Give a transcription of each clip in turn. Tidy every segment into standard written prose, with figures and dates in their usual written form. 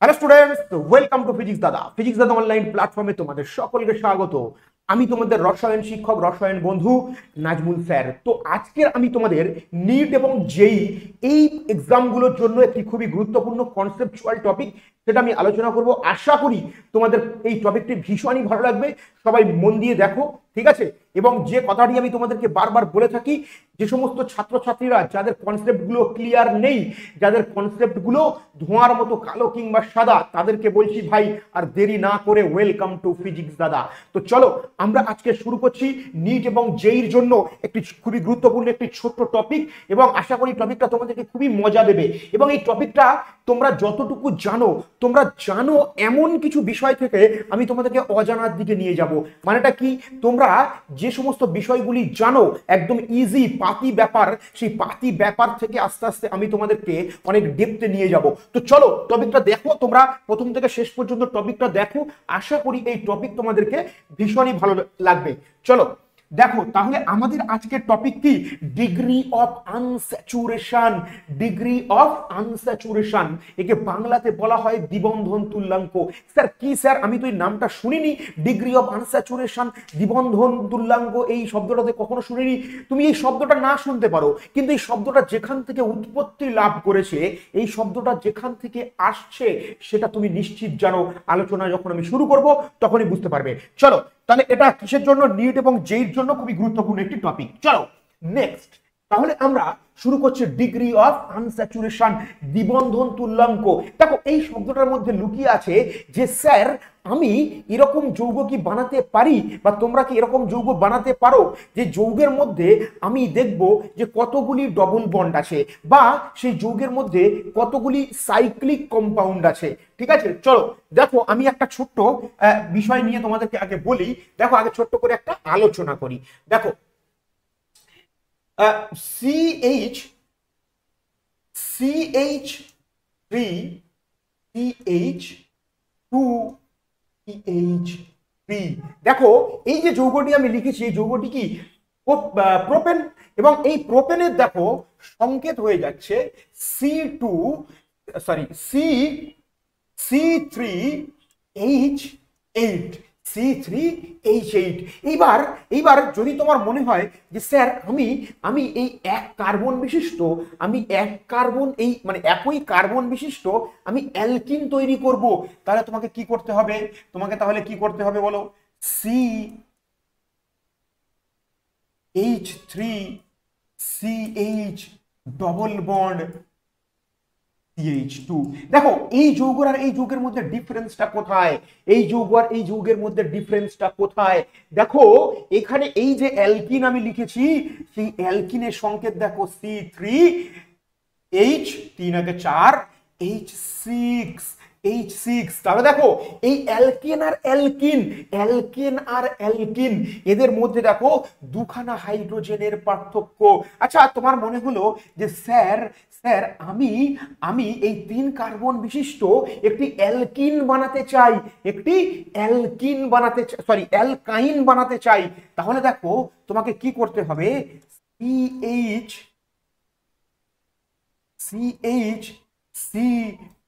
Hello students, welcome to physics দাদা। Physics দাদা online প্ল্যাটফর্মে তোমাদের সকলকে স্বাগত। আমি তোমাদের রসায়ন শিক্ষক, রসায়ন বন্ধু নাজমুল স্যার। তো আজকের আমি তোমাদের নিট এবং জেই এই এক্সামগুলোর জন্য একটি খুবই গুরুত্বপূর্ণ কনসেপচুয়াল টপিক, সেটা আমি আলোচনা করব। আশা করি তোমাদের এই টপিকটি ভীষণই ভালো লাগবে। সবাই মন দিয়ে দেখো, ঠিক আছে? এবং যে কথাটি আমি তোমাদেরকে বারবার বলে থাকি, যে সমস্ত ছাত্রছাত্রীরা যাদের কনসেপ্টগুলো ক্লিয়ার নেই, যাদের কনসেপ্টগুলো ধোঁয়ার মতো কালো কিংবা সাদা, তাদেরকে বলছি ভাই আর দেরি না করে ওয়েলকাম টু ফিজিক্স দাদা। তো চলো আমরা আজকে শুরু করছি নিট এবং জেইর জন্য একটি খুবই গুরুত্বপূর্ণ একটি ছোট্ট টপিক, এবং আশা করি টপিকটা তোমাদেরকে খুবই মজা দেবে। এবং এই টপিকটা তোমরা যতটুকু জানো, তোমরা জানো এমন কিছু বিষয় থেকে আমি তোমাদেরকে অজানার দিকে নিয়ে যাব। মানেটা কি, তোমরা যে সমস্ত বিষয়গুলি জানো একদম ইজি পাতি ব্যাপার, সেই পাতি ব্যাপার থেকে আস্তে আস্তে আমি তোমাদেরকে অনেক ডেপথে নিয়ে যাব। তো চলো টপিকটা দেখো, তোমরা প্রথম থেকে শেষ পর্যন্ত টপিকটা দেখো। আশা করি এই টপিক তোমাদেরকে ভীষণই ভালো লাগবে। চলো দেখো, তাহলে আমাদের আজকের টপিক কি? Degree of unsaturation. Degree of unsaturation, একে বাংলাতে বলা হয় দ্বিবন্ধন তুল্যাঙ্ক। স্যার কি স্যার, আমি তো এই নামটা শুনিনি। ডিগ্রি অফ আনস্যাচুরেশন, দ্বিবন্ধন তুল্যাঙ্ক, এই শব্দটাতে কখনো শুনিনি। তুমি এই শব্দটা না শুনতে পারো, কিন্তু এই শব্দটা যেখান থেকে উৎপত্তি লাভ করেছে, এই শব্দটা যেখান থেকে আসছে, সেটা তুমি নিশ্চিত জানো। আলোচনা যখন আমি শুরু করব তখনই বুঝতে পারবে। চলো তাহলে এটা কিসের জন্য? নিট এবং জেইর জন্য খুবই গুরুত্বপূর্ণ একটি টপিক। চলো নেক্সট, তাহলে আমরা শুরু করছি ডিগ্রি অফ আনস্যাচুরেশন, দ্বিবন্ধন তুল্যাঙ্ক। দেখো এই শব্দটার মধ্যে লুকিয়ে আছে যে স্যার আমি এরকম যৌগ কি বানাতে পারি, বা তোমরা কি এরকম যৌগ বানাতে পারো যে যৌগের মধ্যে আমি দেখব যে কতগুলি ডবল বন্ড আছে, বা সেই যৌগের মধ্যে কতগুলি সাইক্লিক কম্পাউন্ড আছে। ঠিক আছে, চলো দেখো আমি একটা ছোট্ট বিষয় নিয়ে তোমাদেরকে আগে বলি। দেখো আগে ছোট্ট করে একটা আলোচনা করি। দেখো CH CH3 CH2 CH3। দেখো এই যে যৌগটি আমি লিখেছি, এই যৌগটি কি? প্রোপেন। এবং এই প্রোপেনের দেখো সংকেত হয়ে যাচ্ছে C2, সরি C3H8, C3H8। এইবার যদি তোমার মনে হয় যে স্যার আমি এই এক কার্বন বিশিষ্ট, আমি এক কার্বন এই মানে একই কার্বন বিশিষ্ট আমি অ্যালকিন তৈরি করব, তাহলে তোমাকে কি করতে হবে? তোমাকে তাহলে কি করতে হবে বলো? CH3CH double bond CH2। দেখো এই যৌগ আর এই যৌগের মধ্যে ডিফারেন্সটা কোথায়? এই যৌগ আর এই যৌগের মধ্যে ডিফারেন্সটা কোথায়? দেখো এখানে এই যে অ্যালকিন আমি লিখেছি, সেই অ্যালকিনের সংকেত দেখো C3H, 3 আগে 4, H6, H6। তাহলে দেখো এই অ্যালকেন আর অ্যালকিন, অ্যালকেন আর অ্যালকিন, এদের মধ্যে দেখো দুখানা হাইড্রোজেনের পার্থক্য। আচ্ছা তোমার মনে হলো যে স্যার স্যার আমি এই 3 কার্বন বিশিষ্ট একটি অ্যালকিন বানাতে চাই, একটি অ্যালকিন বানাতে, সরি অ্যালকাইন বানাতে চাই। তাহলে দেখো তোমাকে কি করতে হবে? CH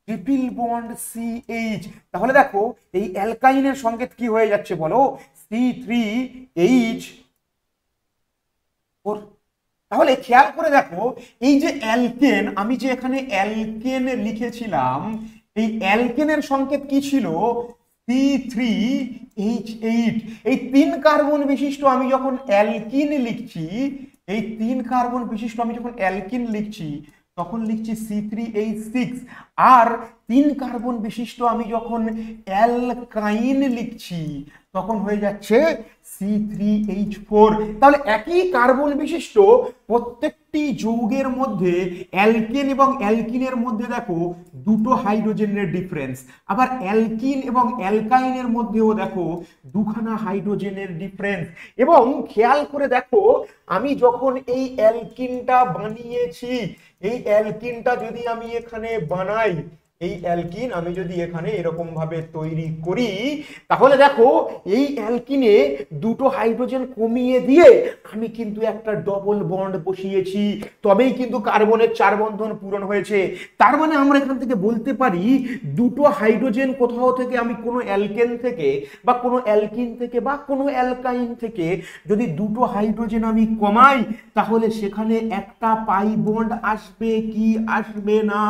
triple bond CH। তাহলে দেখো এই অ্যালকাইনের সংকেত কি হয়ে যাচ্ছে বলো? C3H4। তাহলে খেয়াল করে দেখো এই যে অ্যালকেন, আমি যে এখানে অ্যালকেন লিখেছিলাম, এই অ্যালকেনের সংকেত কি ছিল? C3H8। এই 3 কার্বন বিশিষ্ট আমি যখন অ্যালকিন লিখছি, এই 3 কার্বন বিশিষ্ট আমি যখন অ্যালকিন লিখছি, তখন লিখছি C3H6। আর 3 কার্বন বিশিষ্ট আমি যখন অ্যালকাইন লিখছি, তখন হয়ে যাচ্ছে C3H4। তাহলে একই কার্বন বিশিষ্ট প্রত্যেকটি যৌগের মধ্যে অ্যালকেন এবং অ্যালকিনের মধ্যে দেখো দুটো হাইড্রোজেনের ডিফারেন্স, আবার অ্যালকিন এবং অ্যালকাইনের মধ্যেও দেখো দুখানা হাইড্রোজেনের ডিফারেন্স। এবং খেয়াল করে দেখো আমি যখন এই অ্যালকিনটা বানিয়েছি, এই অ্যালকিনটা যদি আমি এখানে বানাই, এই অ্যালকিন আমি যদি এখানে এরকম ভাবে তৈরি করি, তাহলে দেখো এই অ্যালকিনে দুটো হাইড্রোজেন কমিয়ে দিয়ে আমি কিন্তু একটা ডবল বন্ড বসিয়েছি, তবেই কিন্তু কার্বনের 4 বন্ধন পূরণ হয়েছে। তার মানে আমরা এখান থেকে বলতে পারি দুটো হাইড্রোজেন কোথাও থেকে আমি কোনো অ্যালকেন থেকে বা কোনো অ্যালকিন থেকে বা কোনো অ্যালকাইন থেকে যদি দুটো হাইড্রোজেন আমি কমাই, তাহলে সেখানে একটা পাই বন্ড আসবে কি আসবে না?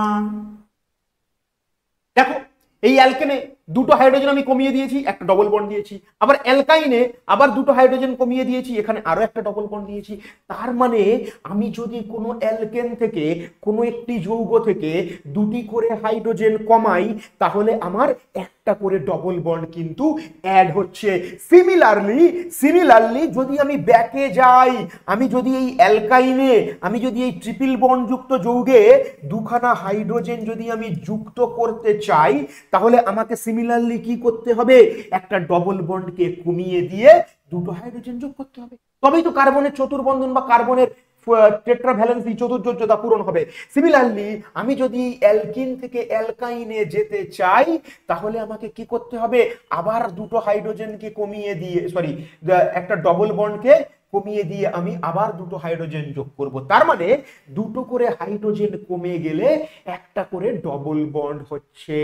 দেখো এই অ্যালকেনে দুটো হাইড্রোজেন আমি কমিয়ে দিয়েছি, একটা ডবল বন্ড দিয়েছি, আবার অ্যালকাইনে আবার দুটো হাইড্রোজেন কমিয়ে দিয়েছি, এখানে আরো একটা ডবল বন্ড দিয়েছি। তার মানে আমি যদি কোনো অ্যালকেন থেকে কোনো একটি যৌগ থেকে দুটি করে হাইড্রোজেন কমাই, তাহলে আমার একটা করে ডবল বন্ড কিন্তু অ্যাড হচ্ছে। সিমিলারলি যদি আমি ব্যাকে যাই, আমি যদি এই অ্যালকাইনে আমি যদি এই ট্রিপল বন্ড যুক্ত যৌগে দুখানা হাইড্রোজেন যদি আমি যুক্ত করতে চাই, তাহলে আমাকে সিমিলারলি কি করতে হবে? একটা ডবল বন্ডকে কমিয়ে দিয়ে দুটো হাইড্রোজেন যোগ করতে হবে, তবেই তো কার্বনের চতুর্বন্ধন বা কার্বনের টেট্রাভ্যালেন্সি চতুর্যোজ্যতা পূরণ হবে। সিমিলারলি আমি যদি অ্যালকিন থেকে অ্যালকাইনে যেতে চাই, তাহলে আমাকে কি করতে হবে? আবার দুটো হাইড্রোজেনকে কমিয়ে দিয়ে একটা ডবল বন্ডকে কমিয়ে দিয়ে আমি আবার দুটো হাইড্রোজেন যোগ করব। তার মানে দুটো করে হাইড্রোজেন কমে গেলে একটা করে ডবল বন্ড হচ্ছে।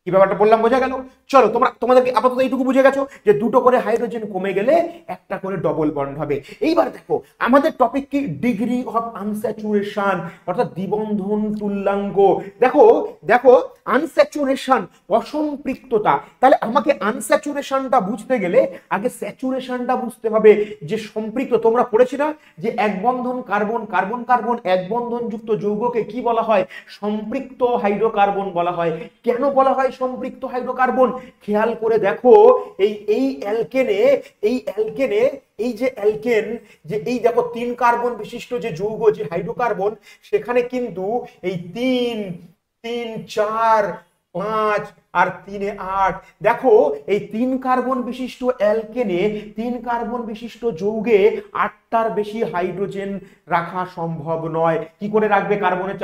কি ব্যাপারটা বললাম বোঝা গেল? চলো তোমাদেরকে আপাতত এইটুকু বুঝে গেছো যে দুটো করে হাইড্রোজেন কমে গেলে একটা করে ডবল বন্ড হবে। এইবার দেখো আমাদের টপিক কি? ডিগ্রি অফ আনস্যাচুরেশন, অর্থাৎ দ্বিবন্ধন তুল্যাঙ্ক। দেখো দেখো আনস্যাচুরেশন, অসম্পৃক্ততা। তাহলে আমাকে আনস্যাচুরেশনটা বুঝতে গেলে আগে স্যাচুরেশনটা বুঝতে হবে। যে সম্পৃক্ত, তোমরা পড়েছি না যে এক বন্ধন কার্বন কার্বন কার্বন এক বন্ধন যুক্ত যৌগকে কি বলা হয়? সম্পৃক্ত হাইড্রোকার্বন বলা হয়। কেন বলা হয় সম্পৃক্ত হাইড্রোকার্বন? খেয়াল করে দেখো এই অ্যালকেনে এই যে অ্যালকেন, যে এই দেখো 3 কার্বন বিশিষ্ট যে যৌগ যে হাইড্রোকার্বন, সেখানে কিন্তু এই 3 3 4 5 আর 3 এ 8, দেখো এই 3 কার্বন বিশিষ্ট অ্যালকেনে 3 কার্বন বিশিষ্ট যৌগে 8টার বেশি হাইড্রোজেন রাখা সম্ভব নয়। কি করে রাখবে? কার্বনের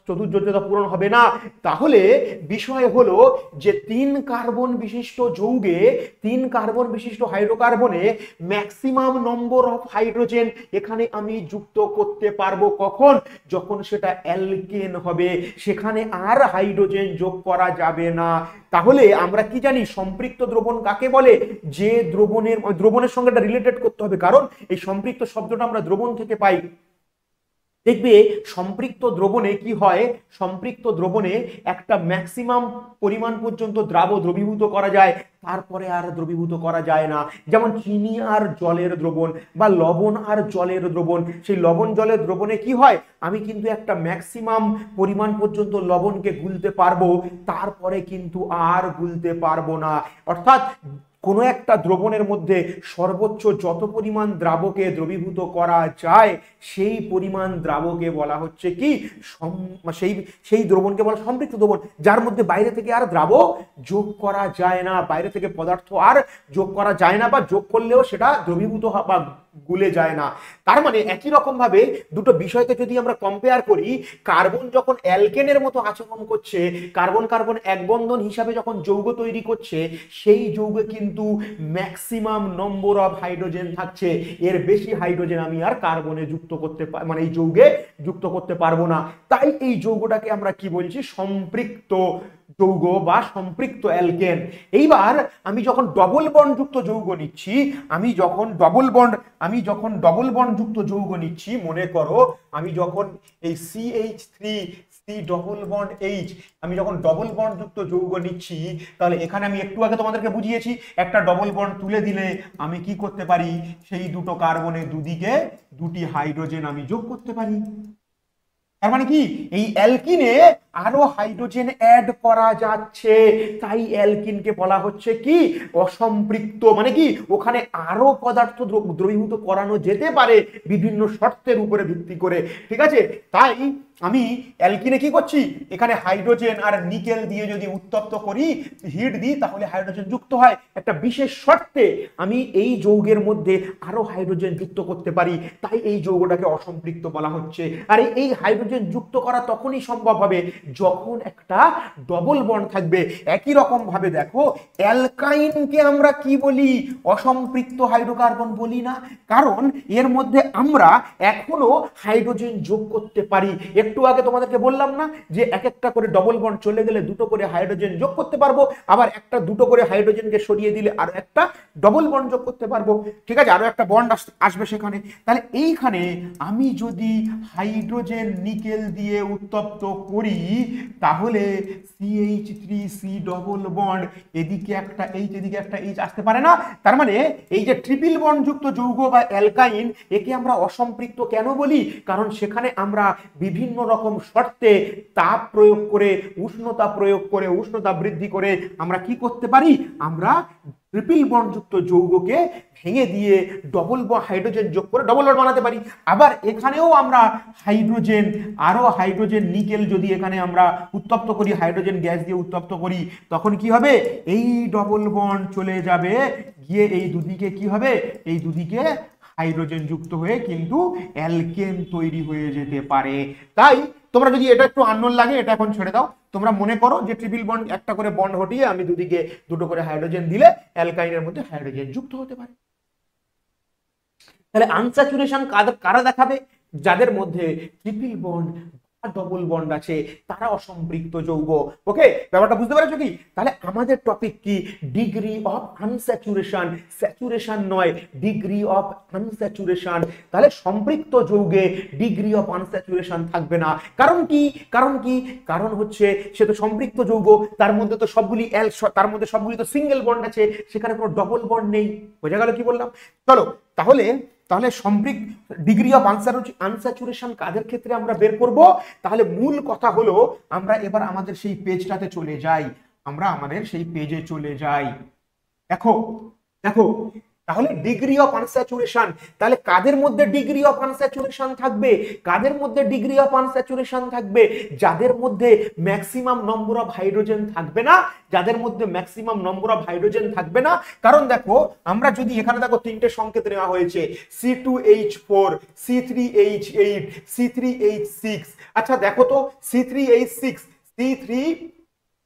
চতুর্যোজ্যতা পূরণ হবে না। তাহলে বিষয় হলো যে 3 কার্বন বিশিষ্ট যৌগে 3 কার্বন বিশিষ্ট হাইড্রোকার্বনে ম্যাক্সিমাম নম্বর অফ হাইড্রোজেন এখানে আমি যুক্ত করতে পারবো কখন? যখন সেটা অ্যালকেন হবে, সেখানে আর হাইড্রোজেন যোগ করা যাবে না। তাহলে আমরা কি জানি সম্পৃক্ত দ্রবণ কাকে বলে? যে দ্রবণের সঙ্গে এটা রিলেটেড করতে হবে, কারণ এই সম্পৃক্ত শব্দটা আমরা দ্রবণ থেকে পাই। দেখবে সম্পৃক্ত দ্রবণে কি হয়? সম্পৃক্ত দ্রবণে একটা ম্যাক্সিমাম পরিমাণ পর্যন্ত দ্রবীভূত করা যায়, তারপরে আর দ্রবীভূত করা যায় না। যেমন চিনি আর জলের দ্রবণ বা লবণ আর জলের দ্রবণ। সেই লবণ জলের দ্রবণে কি হয়? আমি কিন্তু একটা ম্যাক্সিমাম পরিমাণ পর্যন্ত লবণকে গুলতে পারবো, তারপরে কিন্তু আর গুলতে পারবো না। অর্থাৎ কোনো একটা দ্রবণের মধ্যে সর্বোচ্চ যত পরিমাণ দ্রাবকে দ্রবীভূত করা যায়, সেই পরিমাণ দ্রাবকে বলা হচ্ছে কি? সেই দ্রবণকে বলা সম্পৃক্ত দ্রবণ, যার মধ্যে বাইরে থেকে আর দ্রাবক যোগ করা যায় না, বাইরে থেকে পদার্থ আর যোগ করা যায় না, বা যোগ করলেও সেটা দ্রবীভূত বা গুলে যায় না। তার মানে একই রকম ভাবে দুটো বিষয়কে যদি আমরা কম্পেয়ার করি, কার্বন যখন অ্যালকেনের মতো আচরণ করছে, কার্বন কার্বন এক বন্ধন হিসাবে যখন যৌগ তৈরি করছে, সেই যৌগে কিন্তু ম্যাক্সিমাম নম্বর অফ হাইড্রোজেন থাকছে। এর বেশি হাইড্রোজেন আমি আর কার্বনে যুক্ত করতে মানে এই যৌগে যুক্ত করতে পারবো না। তাই এই যৌগটাকে আমরা কি বলছি? সম্পৃক্ত যৌগ বা সম্পৃক্ত অ্যালকেন। এইবার আমি যখন ডবল বন্ড যুক্ত যৌগ নিচ্ছি, আমি যখন ডবল বন্ড যুক্ত যৌগ নিচ্ছি, মনে করো আমি যখন এই CH3 ডবল বন্ড H, আমি যখন ডবল বন্ড যুক্ত যৌগ নিচ্ছি, তাহলে এখানে আমি একটু আগে তোমাদেরকে বুঝিয়েছি একটা ডবল বন্ড তুলে দিলে আমি কি করতে পারি? সেই দুটো কার্বনের দুদিকে দুটি হাইড্রোজেন আমি যোগ করতে পারি। তার মানে কি? এই অ্যালকিনে আরো হাইড্রোজেন অ্যাড করা যাচ্ছে, তাই অ্যালকিনকে বলা হচ্ছে কি? অসম্পৃক্ত। মানে কি? ওখানে আরো পদার্থ দ্রবীভূত করানো যেতে পারে বিভিন্ন শর্তের উপরে ভিত্তি করে, ঠিক আছে? তাই আমি অ্যালকিনে কি করছি? এখানে হাইড্রোজেন আর নিকেল দিয়ে যদি উত্তপ্ত করি, হিট দিই, তাহলে হাইড্রোজেন যুক্ত হয়। একটা বিশেষ শর্তে আমি এই যৌগের মধ্যে আরো হাইড্রোজেন যুক্ত করতে পারি, তাই এই যৌগটাকে অসম্পৃক্ত বলা হচ্ছে। আর এই হাইড্রোজেন যুক্ত করা তখনই সম্ভব হবে যখন একটা ডবল বন্ড থাকবে। একই রকম ভাবে দেখো অ্যালকাইনকে আমরা কি বলি? অসম্পৃক্ত হাইড্রোকার্বন বলি না, কারণ এর মধ্যে আমরা এখনো হাইড্রোজেন যোগ করতে পারি। একটু আগে তোমাদেরকে বললাম না যে এক একটা করে ডবল বন্ড চলে গেলে দুটো করে হাইড্রোজেন যোগ করতে পারবো, আবার একটা দুটো করে হাইড্রোজেনকে সরিয়ে দিলে আরো একটা ডবল বন্ড যোগ করতে পারবো। ঠিক আছে, আরো একটা বন্ড আসবে সেখানে। তাহলে এইখানে আমি যদি হাইড্রোজেন নিকেল দিয়ে উত্তপ্ত করি তাহলে CH3C ডবল বন্ড, এদিকে একটা এইচ এদিকে একটা এইচ আসতে পারে না। তার মানে এই যে ট্রিপল বন্ড যুক্ত যৌগ বা অ্যালকাইন, একে আমরা অসম্পৃক্ত কেন বলি? কারণ সেখানে আমরা বিভিন্ন রকম শর্তে তাপ প্রয়োগ করে, উষ্ণতা প্রয়োগ করে, উষ্ণতা বৃদ্ধি করে আমরা কি করতে পারি? আমরা ট্রিপল বন্ড যুক্ত যৌগকে ভেঙে দিয়ে ডবল বন্ড হাইড্রোজেন যোগ করে ডবল বন্ড বানাতে পারি। আবার এখানেও আমরা হাইড্রোজেন, আরো হাইড্রোজেন নিকেল যদি এখানে আমরা উত্তপ্ত করি, হাইড্রোজেন গ্যাস দিয়ে উত্তপ্ত করি, তখন কি হবে? এই ডবল বন্ড চলে যাবে গিয়ে এই দুদিকে কি হবে? এই দুদিকে হাইড্রোজেন যুক্ত হয়ে কিন্তু অ্যালকেন তৈরি হয়ে যেতে পারে। তাই তোমরা যদি এটা একটু আননোন লাগে এটা এখন ছেড়ে দাও। তোমরা মনে করো যে ট্রিপল বন্ড একটা করে বন্ড হটিয়ে আমি দুদিকে দুটো করে হাইড্রোজেন দিলে অ্যালকাইনের মধ্যে হাইড্রোজেন যুক্ত হতে পারে। তাহলে আনস্যাচুরেশন কারা দেখাবে? যাদের মধ্যে ট্রিপল বন্ড ডবল বন্ড আছে, তারা অসম্পৃক্ত যৌগ। ওকে, ব্যাপারটা বুঝতে পেরেছো কি? তাহলে আমাদের টপিক কি? ডিগ্রি অফ আনস্যাচুরেশন, স্যাচুরেশন নয়, ডিগ্রি অফ আনস্যাচুরেশন। তাহলে সম্পৃক্ত যৌগে ডিগ্রি অফ আনস্যাচুরেশন থাকবে না। কারণ কি? কারণ হচ্ছে সে তো সম্পৃক্ত যৌগ, তার মধ্যে তো সবগুলি তার মধ্যে সবগুলি তো সিঙ্গেল বন্ড আছে, সেখানে কোনো ডবল বন্ড নেই। বোঝা গেল কি বললাম? চলো তাহলে সম্পৃক্ত ডিগ্রি অফ আনস্যাচুরেশন কাদের ক্ষেত্রে আমরা বের করব? তাহলে মূল কথা হলো আমরা এবার আমাদের সেই পেজটাতে চলে যাই। আমরা আমাদের সেই পেজে চলে যাই। দেখো তাহলে ডিগ্রি অফ আনস্যাচুরেশন, তাহলে কাদের মধ্যে ডিগ্রি অফ আনস্যাচুরেশন থাকবে? কাদের মধ্যে ডিগ্রি অফ আনস্যাচুরেশন থাকবে? যাদের মধ্যে ম্যাক্সিমাম নম্বর অফ হাইড্রোজেন থাকবে না, যাদের মধ্যে ম্যাক্সিমাম নম্বর অফ হাইড্রোজেন থাকবে না। কারণ দেখো আমরা যদি এখানে দেখো তিনটে সংকেত নেওয়া হয়েছে, C2H4, C3H8, C3H6। আচ্ছা দেখো তো C3H6,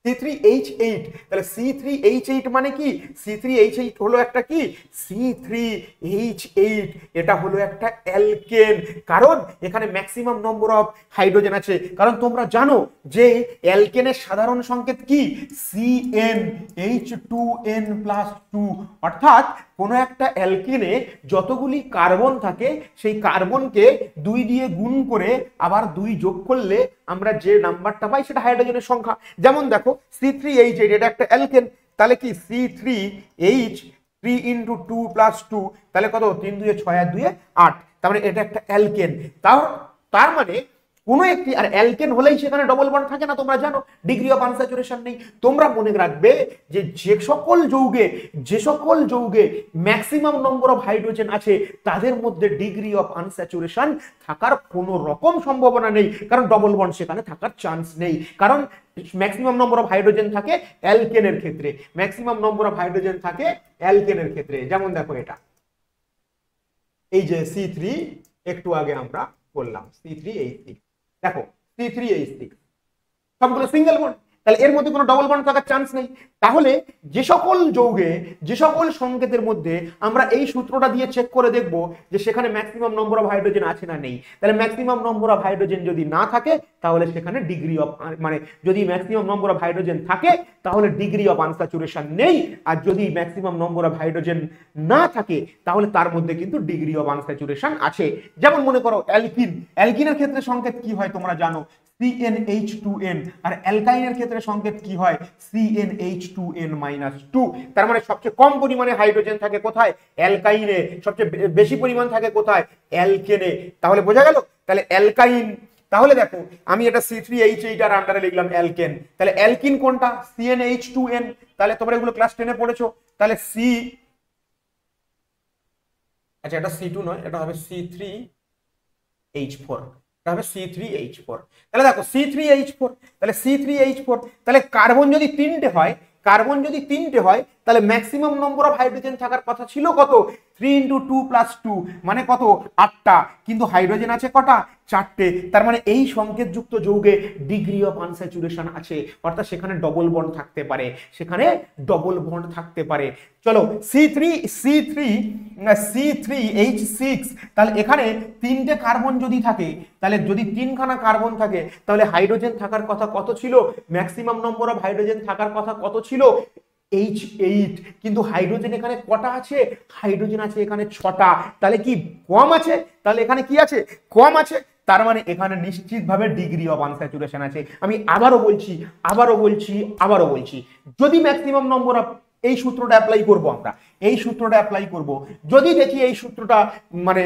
C3H8, তাহলে C3H8 মানে কি? C3H8 হলো একটা কি? C3H8 এটা হলো একটা অ্যালকেন, কারণ এখানে ম্যাক্সিমাম নম্বর অফ হাইড্রোজেন আছে। কারণ তোমরা জানো যে অ্যালকেনের সাধারণ সংকেত কি? CnH2n+2, অর্থাৎ কোন একটা অ্যালকেনে যতগুলি কার্বন থাকে সেই কার্বনকে 2 দিয়ে গুণ করে আবার 2 যোগ করলে আমরা যে নাম্বারটা পাই সেটা হাইড্রোজেনের সংখ্যা। যেমন দেখো C3H8 এটা একটা অ্যালকেন, তাহলে কি C3H 3 × 2 + 2, তাহলে কত? 3 × 2 = 6 আর 2 = 8। তার মানে এটা একটা অ্যালকেন। তার মানে কোন একটি, আর অ্যালকেন হলেই সেখানে ডবল বন্ড থাকে না, তোমরা জানো, ডিগ্রি অফ আনস্যাচুরেশন নেই। তোমরা মনে রাখবে যে যে সকল যৌগে ম্যাক্সিমাম নম্বর অফ হাইড্রোজেন আছে তাদের মধ্যে ডিগ্রি অফ আনস্যাচুরেশন থাকার কোনো রকম সম্ভাবনা নেই, কারণ ডবল বন্ড সেখানে থাকার চান্স নেই। কারণ ম্যাক্সিমাম নম্বর অফ হাইড্রোজেন থাকে অ্যালকেনের ক্ষেত্রে, ম্যাক্সিমাম নম্বর অফ হাইড্রোজেন থাকে অ্যালকেনের ক্ষেত্রে। যেমন দেখো এটা, এই যে C3 একটু আগে আমরা বললাম C3H6, দেখো C3H6 সবগুলো সিঙ্গেল বন্ড, তাহলে এর মধ্যে কোনো ডবল বন্ড থাকার চান্স নেই। তাহলে যে সকল যৌগে, যে সকল সংকেতের মধ্যে আমরা এই সূত্রটা দিয়ে চেক করে দেখব যে সেখানে ম্যাক্সিমাম নম্বর অফ হাইড্রোজেন আছে না নেই। তাহলে ম্যাক্সিমাম নম্বর অফ হাইড্রোজেন যদি না থাকে তাহলে সেখানে ডিগ্রি অফ, মানে যদি ম্যাক্সিমাম নম্বর অফ হাইড্রোজেন থাকে তাহলে ডিগ্রি অফ আনস্যাচুরেশন নেই, আর যদি ম্যাক্সিমাম নম্বর অফ হাইড্রোজেন না থাকে তাহলে তার মধ্যে কিন্তু ডিগ্রি অফ আনস্যাচুরেশন আছে। যেমন মনে করো অ্যালকিনের ক্ষেত্রে সংকেত কি হয় তোমরা জানো, CnH2n, আর অ্যালকাইনের ক্ষেত্রে সংকেত কি হয়? CnH2n-2। তার মানে সবচেয়ে কম পরিমাণে হাইড্রোজেন থাকে কোথায়? অ্যালকাইনে। সবচেয়ে বেশি পরিমাণ থাকে কোথায়? অ্যালকেনে। তাহলে বোঝা গেল? তাহলে অ্যালকাইন, তাহলে দেখো আমি এটা C3H8 আর আন্ডারে লিখলাম অ্যালকেন। তাহলে অ্যালকিন কোনটা? CnH2n। তাহলে তোমরা এগুলো ক্লাস 10 এ পড়েছো। তাহলে আচ্ছা এটা C2 নয়, এটা হবে C3H4, হবে C3H4। তাহলে দেখো C3H4, তাহলে C3H4, তাহলে কার্বন যদি তিনটে হয় তাহলে ম্যাক্সিমাম নম্বর অফ হাইড্রোজেন থাকার কথা ছিল কত 3 × 2 + 2 মানে কত 8টা, কিন্তু হাইড্রোজেন আছে কটা 4টে। তার মানে এই সংকেতযুক্ত যৌগে ডিগ্রি অফ আনস্যাচুরেশন আছে, অর্থাৎ সেখানে ডবল বন্ড থাকতে পারে, সেখানে ডবল বন্ড থাকতে পারে। চলো C3H6, তাহলে এখানে 3টে কার্বন যদি থাকে, তাহলে যদি 3খানা কার্বন থাকে তাহলে হাইড্রোজেন থাকার কথা কত ছিল, ম্যাক্সিমাম নম্বর অফ হাইড্রোজেন থাকার কথা কত ছিল H8, কিন্তু হাইড্রোজেন এখানে কটা আছে, হাইড্রোজেন আছে এখানে 6টা, তাহলে কি কম আছে, তাহলে এখানে কি আছে কম আছে, তার মানে এখানে নিশ্চিতভাবে ডিগ্রি অফ আনস্যাচুরেশন আছে। আমি আবারও বলছি যদি ম্যাক্সিমাম নম্বর অফ, এই সূত্রটা অ্যাপ্লাই করব আমরা, এই সূত্রটা অ্যাপ্লাই করব, যদি দেখি এই সূত্রটা মানে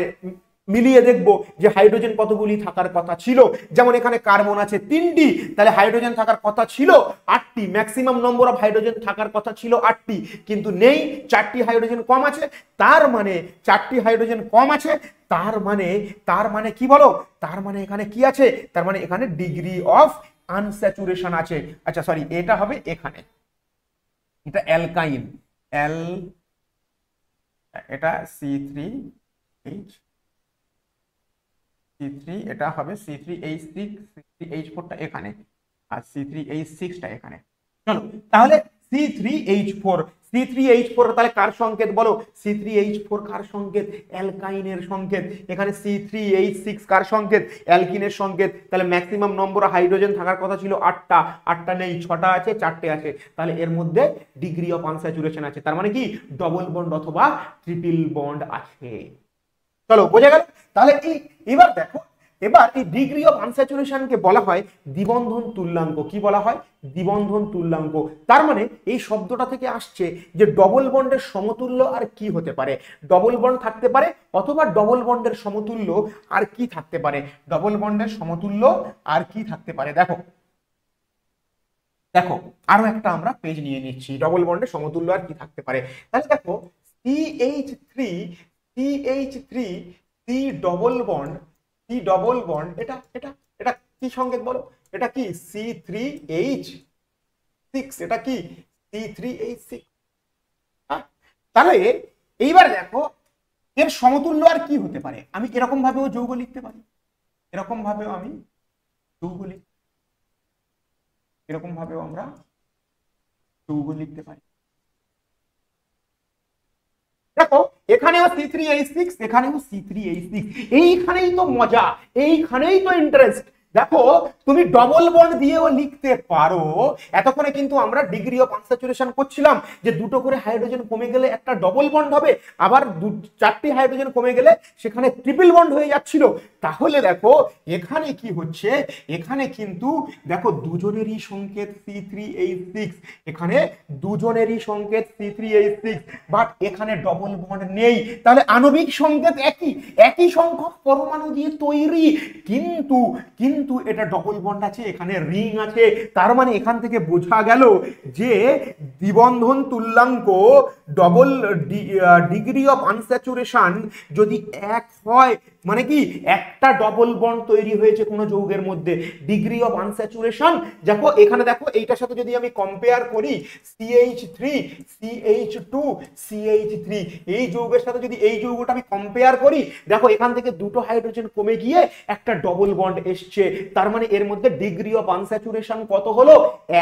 মিলিয়ে দেখব যে হাইড্রোজেন কতগুলি থাকার কথা ছিল, যেমন এখানে কার্বন আছে 3টি, তাহলে হাইড্রোজেন থাকার কথা ছিল 8টি, ম্যাক্সিমাম নম্বর অফ হাইড্রোজেন থাকার কথা ছিল 8টি, কিন্তু নেই, 4টি হাইড্রোজেন কম আছে, তার মানে 4টি হাইড্রোজেন কম আছে, তার মানে কি বলো, তার মানে এখানে কি আছে, তার মানে এখানে ডিগ্রি অফ আনস্যাচুরেশন আছে। আচ্ছা সরি, এটা হবে এখানে, এটা অ্যালকাইন, এটা C3H, এটা হবে C3H6, C3H4টা এখানে, আর C3H6টা এখানে। চলো তাহলে C3H4 তাহলে কার সংকেত বলো, C3H4 কার সংকেত, অ্যালকাইনের সংকেত, এখানে C3H6 কার সংকেত, অ্যালকিনের সংকেত। তাহলে ম্যাক্সিমাম নম্বর হাইড্রোজেন থাকার কথা ছিল 8টা নেই, 6টা আছে, 4টে আছে, তাহলে এর মধ্যে ডিগ্রি অফ আনস্যাচুরেশন আছে, তার মানে কি ডবল বন্ড অথবা ট্রিপল বন্ড আছে। চলো বোঝা গেল। তাহলে এবার দেখো, এবার এই ডিগ্রি অফ আনস্যাচুরেশনকে বলা হয় দ্বিবন্ধন তুল্যাঙ্ক। কি বলা হয়, দ্বিবন্ধন তুল্যাঙ্ক। তার মানে এই শব্দটা থেকে আসছে যে ডবল বন্ডের সমতুল্য আর কি হতে পারে, ডবল বন্ড থাকতে পারে অথবা ডবল বন্ডের সমতুল্য আর কি থাকতে পারে, ডবল বন্ডের সমতুল্য আর কি থাকতে পারে। দেখো দেখো আরো একটা আমরা পেজ নিয়ে নিচ্ছি, ডবল বন্ডের সমতুল্য আর কি থাকতে পারে। তাহলে দেখো CH3 C ডবল বন্ড, এটা এটা এটা কি সংকেত বলো, এটা কি C3H6, এটা কি C3H6। তাহলে এইবার দেখো এর সমতুল্য আর কি হতে পারে, আমি এরকম ভাবেও যৌগ লিখতে পারি, এরকম ভাবেও আমি যৌগ লিখতে, এরকম ভাবেও আমরা যৌগ লিখতে পারি। দেখো এখানেও C3H6, এখানেও C3H6, এইখানেই তো মজা, এইখানেই তো ইন্টারেস্ট। দেখো তুমি ডবল বন্ড দিয়েও লিখতে পারো, এতক্ষণে কিন্তু আমরা ডিগ্রি অফ আনস্যাচুরেশন করছিলাম যে দুটো করে হাইড্রোজেন কমে গেলে একটা ডবল বন্ড হবে, আবার 4টি হাইড্রোজেন কমে গেলে সেখানে ট্রিপল বন্ড হয়ে যাচ্ছিল। তাহলে দেখো এখানে কি হচ্ছে, এখানে কিন্তু দেখো দুজনেরই সংকেত C3H6, এখানে দুজনেরই সংকেত C3H6, বাট এখানে ডবল বন্ড নেই। তাহলে আণবিক সংকেত একই সংখ্যক পরমাণু দিয়ে তৈরি, কিন্তু এটা ডবল বন্ড আছে, এখানে রিং আছে। তার মানে এখান থেকে বোঝা গেল যে দ্বিবন্ধন তুল্যাঙ্ক ডবল ডিগ্রি অফ আনস্যাচুরেশন যদি এক হয়, মানে কি একটা ডবল বন্ড তৈরি হয়েছে কোন যৌগের মধ্যে, ডিগ্রি অফ আনস্যাচুরেশন। দেখো এখানে দেখো এইটার সাথে যদি আমি কম্পেয়ার করি CH3 CH2 CH3, এই যৌগের সাথে যদি এই যৌগটা আমি কম্পেয়ার করি, দেখো এখান থেকে দুটো হাইড্রোজেন কমে গিয়ে একটা ডবল বন্ড এসছে, তার মানে এর মধ্যে ডিগ্রি অফ আনস্যাচুরেশন কত হলো,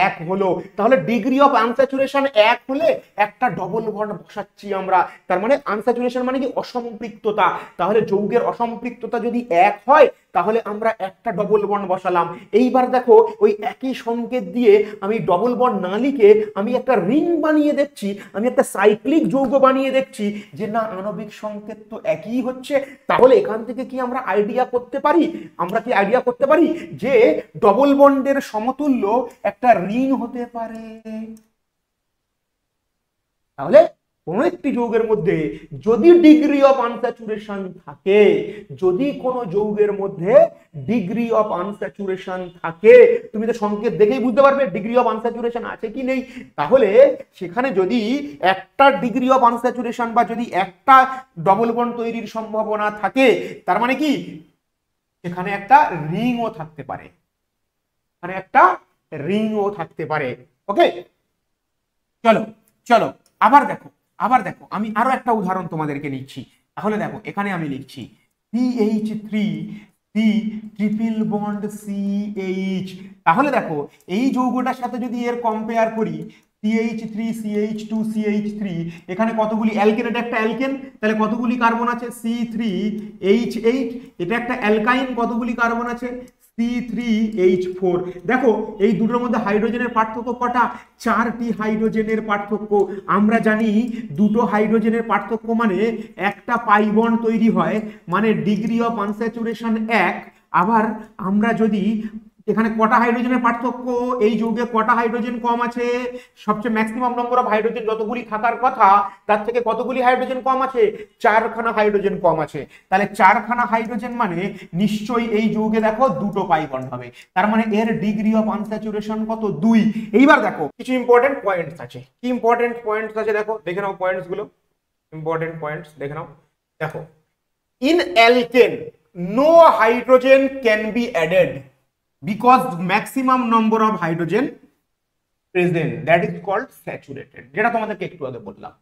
1 হলো। তাহলে ডিগ্রি অফ আনস্যাচুরেশন 1 হলে একটা ডবল বন্ড বসাচ্ছি আমরা, তার মানে আনস্যাচুরেশন মানে কি অসম্পৃক্ততা, তাহলে যৌগের অসম্পৃক্ততা যদি 1 হয় তাহলে আমরা একটা ডবল বন্ড বসালাম। এইবার দেখো ওই একই সংকেত দিয়ে আমি ডবল বন্ড না লিখে আমি একটা রিং বানিয়ে দেখছি, আমি একটা সাইক্লিক যৌগ বানিয়ে দেখছি যে না আণবিক সংকেত তো একই হচ্ছে। তাহলে এখান থেকে কি আমরা আইডিয়া করতে পারি, যে ডবল বন্ডের সমতুল্য একটা রিং হতে পারে। তাহলে কোন একটি যৌগের মধ্যে যদি ডিগ্রি অফ আনস্যাচুরেশন থাকে, যদি কোন যৌগের মধ্যে ডিগ্রি অফ আনস্যাচুরেশন থাকে, তুমি তো সংকেত দেখেই বুঝতে পারবে ডিগ্রি অফ আনস্যাচুরেশন আছে কি নেই। তাহলে সেখানে যদি একটা ডিগ্রি অফ আনস্যাচুরেশন বা যদি একটা ডবল বন্ড তৈরির সম্ভাবনা থাকে, তার মানে কি সেখানে একটা রিংও থাকতে পারে, এখানে একটা রিংও থাকতে পারে। ওকে চলো চলো আবার দেখো আমি আরো একটা উদাহরণ তোমাদেরকে নিচ্ছি। তাহলে দেখো এখানে আমি লিখছি CH3 C triple bond CH। তাহলে দেখো এই যৌগটার সাথে যদি এর কম্পেয়ার করি CH3 CH2 CH3, এখানে কতগুলি অ্যালকেন, এটা একটা অ্যালকেন, তাহলে কতগুলি কার্বন আছে C3H8, এটা একটা অ্যালকাইন, কতগুলি কার্বন আছে C3H4। দেখো এই দুটোর মধ্যে হাইড্রোজেনের পার্থক্য কটা? 4টি হাইড্রোজেনের পার্থক্য। আমরা জানি দুটো হাইড্রোজেনের পার্থক্য মানে একটা পাই বন্ড তৈরি হয়, মানে ডিগ্রি অফ আনস্যাচুরেশন 1। আবার আমরা যদি এখানে কটা হাইড্রোজেনের পার্থক্য, এই যৌগে কটা হাইড্রোজেন কম আছে, সবচেয়ে ম্যাক্সিমাম নম্বর অফ হাইড্রোজেন যতগুলি থাকার কথা তার থেকে কতগুলি হাইড্রোজেন কম আছে? 4খানা হাইড্রোজেন কম আছে। তাহলে 4খানা হাইড্রোজেন মানে নিশ্চয়ই এই যৌগে দেখো দুটো পাই বন্ড হবে, তার মানে এর ডিগ্রি অফ আনস্যাচুরেশন কত? 2। এইবার দেখো কিছু ইম্পর্টেন্ট পয়েন্টস আছে। কি ইম্পর্টেন্ট পয়েন্টস আছে দেখো, দেখে নাও পয়েন্টস গুলো, ইম্পর্টেন্ট পয়েন্টস দেখে নাও। দেখো in alkane no hydrogen can be added because maximum number of hydrogen present, that is called saturated। যেটা তোমাদেরকে একটু আগে বললাম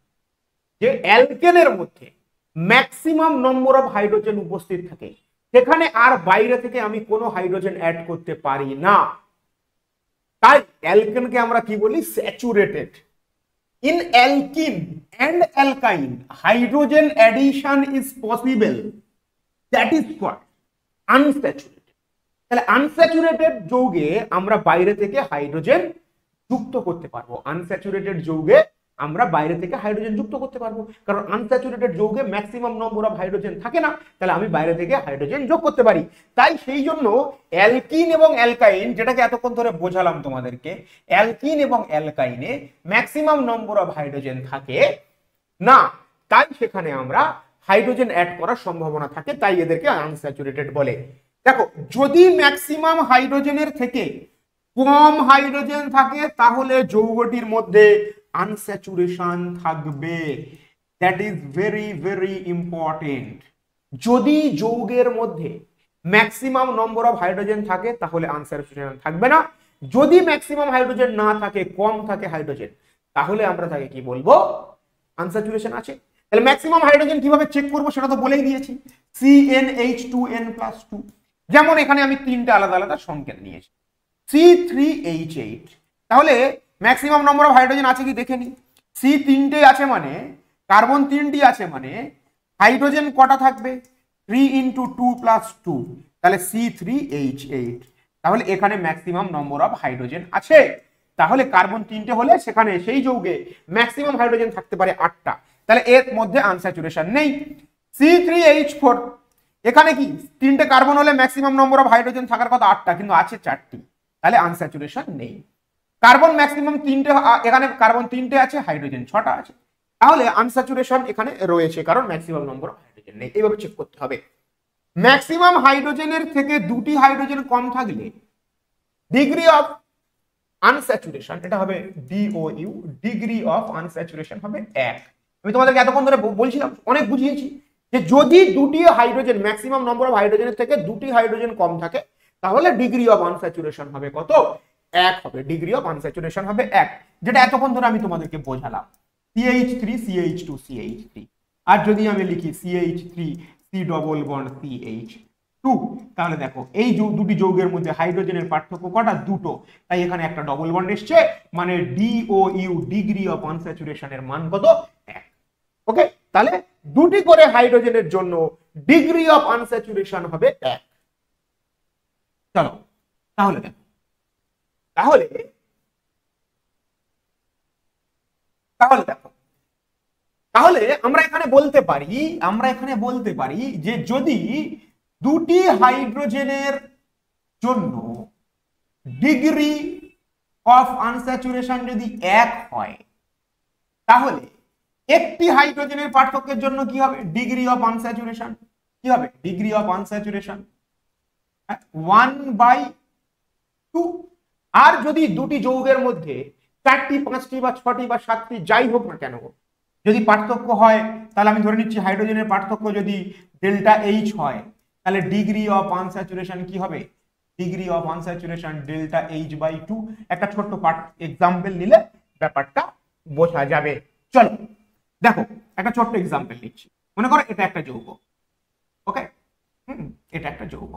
যে অ্যালকেনের মধ্যে ম্যাক্সিমাম নম্বর অফ হাইড্রোজেন উপস্থিত থাকে, সেখানে আর বাইরে থেকে আমি কোনো হাইড্রোজেন অ্যাড করতে পারি না, তাই অ্যালকেনকে আমরা কি বলি? Saturated. In alkene and alkyne hydrogen addition is possible, that is called unsaturated. তাহলে আনস্যাচুরেটেড যৌগে আমরা বাইরে থেকে হাইড্রোজেন যুক্ত করতে পারবো, আনস্যাচুরেটেড যৌগে আমরা বাইরে থেকে হাইড্রোজেন যুক্ত করতে পারবো, কারণ আনস্যাচুরেটেড যৌগে ম্যাক্সিমাম নম্বর অফ হাইড্রোজেন থাকে না, তাহলে আমি বাইরে থেকে হাইড্রোজেন যোগ করতে পারি। তাই সেই জন্য অ্যালকিন এবং অ্যালকাইন, যেটাকে এতক্ষণ ধরে বোঝালাম তোমাদেরকে, অ্যালকিন এবং অ্যালকাইনে ম্যাক্সিমাম নম্বর অফ হাইড্রোজেন থাকে না, তাই সেখানে আমরা হাইড্রোজেন অ্যাড করার সম্ভাবনা থাকে, তাই এদেরকে আনস্যাচুরেটেড বলে। দেখো যদি ম্যাক্সিমাম হাইড্রোজেনের থেকে কম হাইড্রোজেন থাকে তাহলে যৌগটির মধ্যে আনস্যাচুরেশন থাকবে, that is very very important. যদি যৌগের মধ্যে ম্যাক্সিমাম নম্বর অফ হাইড্রোজেন থাকে তাহলে আনস্যাচুরেশন থাকবে না, যদি ম্যাক্সিমাম হাইড্রোজেন না থাকে, কম থাকে হাইড্রোজেন, তাহলে আমরা তাকে কি বলবো? আনস্যাচুরেশন আছে। তাহলে ম্যাক্সিমাম হাইড্রোজেন কিভাবে চেক করবো সেটা তো বলেই দিয়েছি, CnH2n+2। যেমন এখানে আমি তিনটা আলাদা আলাদা সংকেত নিয়েছি, C3H8। তাহলে ম্যাক্সিমাম নম্বর অফ হাইড্রোজেন আছে কি দেখে নি, সি তিনটে আছে মানে কার্বন তিনটি আছে মানে হাইড্রোজেন কটা থাকবে? 3 × 2 + 2, তাহলে C3H8। তাহলে এখানে ম্যাক্সিমাম নম্বর অফ হাইড্রোজেন আছে। তাহলে কার্বন তিনটে হলে সেখানে সেই যৌগে ম্যাক্সিমাম হাইড্রোজেন থাকতে পারে 8টা, তাহলে এর মধ্যে আনস্যাচুরেশন নেই। C3H4, এখানে কি তিনটে কার্বন হলে ম্যাক্সিমাম নম্বর অফ হাইড্রোজেন থাকার কথা 8টা, কিন্তু আছে 4টি, তাহলে আনস্যাচুরেশন নেই। কার্বন ম্যাক্সিমাম তিনটে, এখানে কার্বন তিনটে আছে, হাইড্রোজেন 6টা আছে, তাহলে আনস্যাচুরেশন এখানে রয়েছে, কারণ ম্যাক্সিমাম নম্বর অফ হাইড্রোজেন নেই। এইভাবে চেক করতে হবে। ম্যাক্সিমাম হাইড্রোজেনের থেকে 2টি হাইড্রোজেন কম থাকলে ডিগ্রি অফ আনস্যাচুরেশন, এটা হবে DOU, ডিগ্রি অফ আনস্যাচুরেশন হবে 1। আমি তোমাদেরকে এতক্ষণ ধরে বলছিলাম, অনেক বুঝিয়েছি যে যদি দুটি হাইড্রোজেন, ম্যাক্সিমাম নম্বর অফ হাইড্রোজেনের থেকে 2টি হাইড্রোজেন কম থাকে তাহলে ডিগ্রি অফ আনস্যাচুরেশন হবে কত? 1 হবে, ডিগ্রি অফ আনস্যাচুরেশন হবে 1, যেটা এতক্ষণ ধরে আমি তোমাদেরকে বোঝালাম। CH3 CH2 CH3, আর যদি আমি লিখি CH3 C double bond CH2, তাহলে দেখো এই দুটি যৌগের মধ্যে হাইড্রোজেনের পার্থক্য কটা? 2টো, তাই এখানে একটা ডবল বন্ড এসছে, মানে DOU, ডিগ্রি অফ আনস্যাচুরেশনের মান কত? 1। ওকে, তাহলে 2টি করে হাইড্রোজেনের জন্য ডিগ্রি অফ আনস্যাচুরেশন হবে 1। চলো তাহলে দেখো, তাহলে দেখো, তাহলে আমরা এখানে বলতে পারি যে যদি দুটি হাইড্রোজেনের জন্য ডিগ্রি অফ আনস্যাচুরেশন যদি 1 হয়, তাহলে একটি হাইড্রোজেনের পার্থক্যের জন্য কি হবে? ডিগ্রি অফ আনস্যাচুরেশন কি হবে? Degree of unsaturation 1/2। আর যদি দুটি যৌগের মধ্যে 4টি 5টি বা 6টি বা 7টি যাই হোক না কেন যদি পার্থক্য হয়, তাহলে আমি ধরে নিচ্ছি হাইড্রোজেনের পার্থক্য যদি ΔH হয়, তাহলে ডিগ্রি অফ আনস্যাচুরেশন কি হবে? Degree of unsaturation ΔH/2। একটা ছোট্ট এক্সাম্পল নিলে ব্যাপারটা বোঝা যাবে। চলো দেখো একটা ছোট্ট এক্সাম্পল নিচ্ছি। মনে করো এটা একটা যৌগ, ওকে, এটা একটা যৌগ,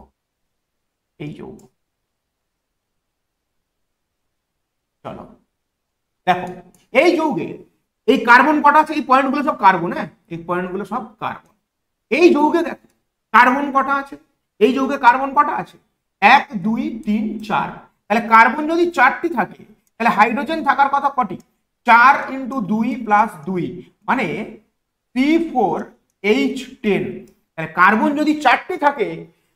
এই যৌগ। চলো দেখো এই যৌগে এই কার্বন কটা আছে, এই পয়েন্টগুলো সব কার্বন, হ্যাঁ এই পয়েন্টগুলো সব কার্বন। এই যৌগে দেখো কার্বন কটা আছে, এই যৌগে কার্বন কটা আছে, 1 2 3 4। তাহলে কার্বন যদি 4টি থাকে তাহলে হাইড্রোজেন থাকার কথা কটি, 4 × 2 + 2 মানে C4H10। তাহলে কার্বন যদি 4টি থাকে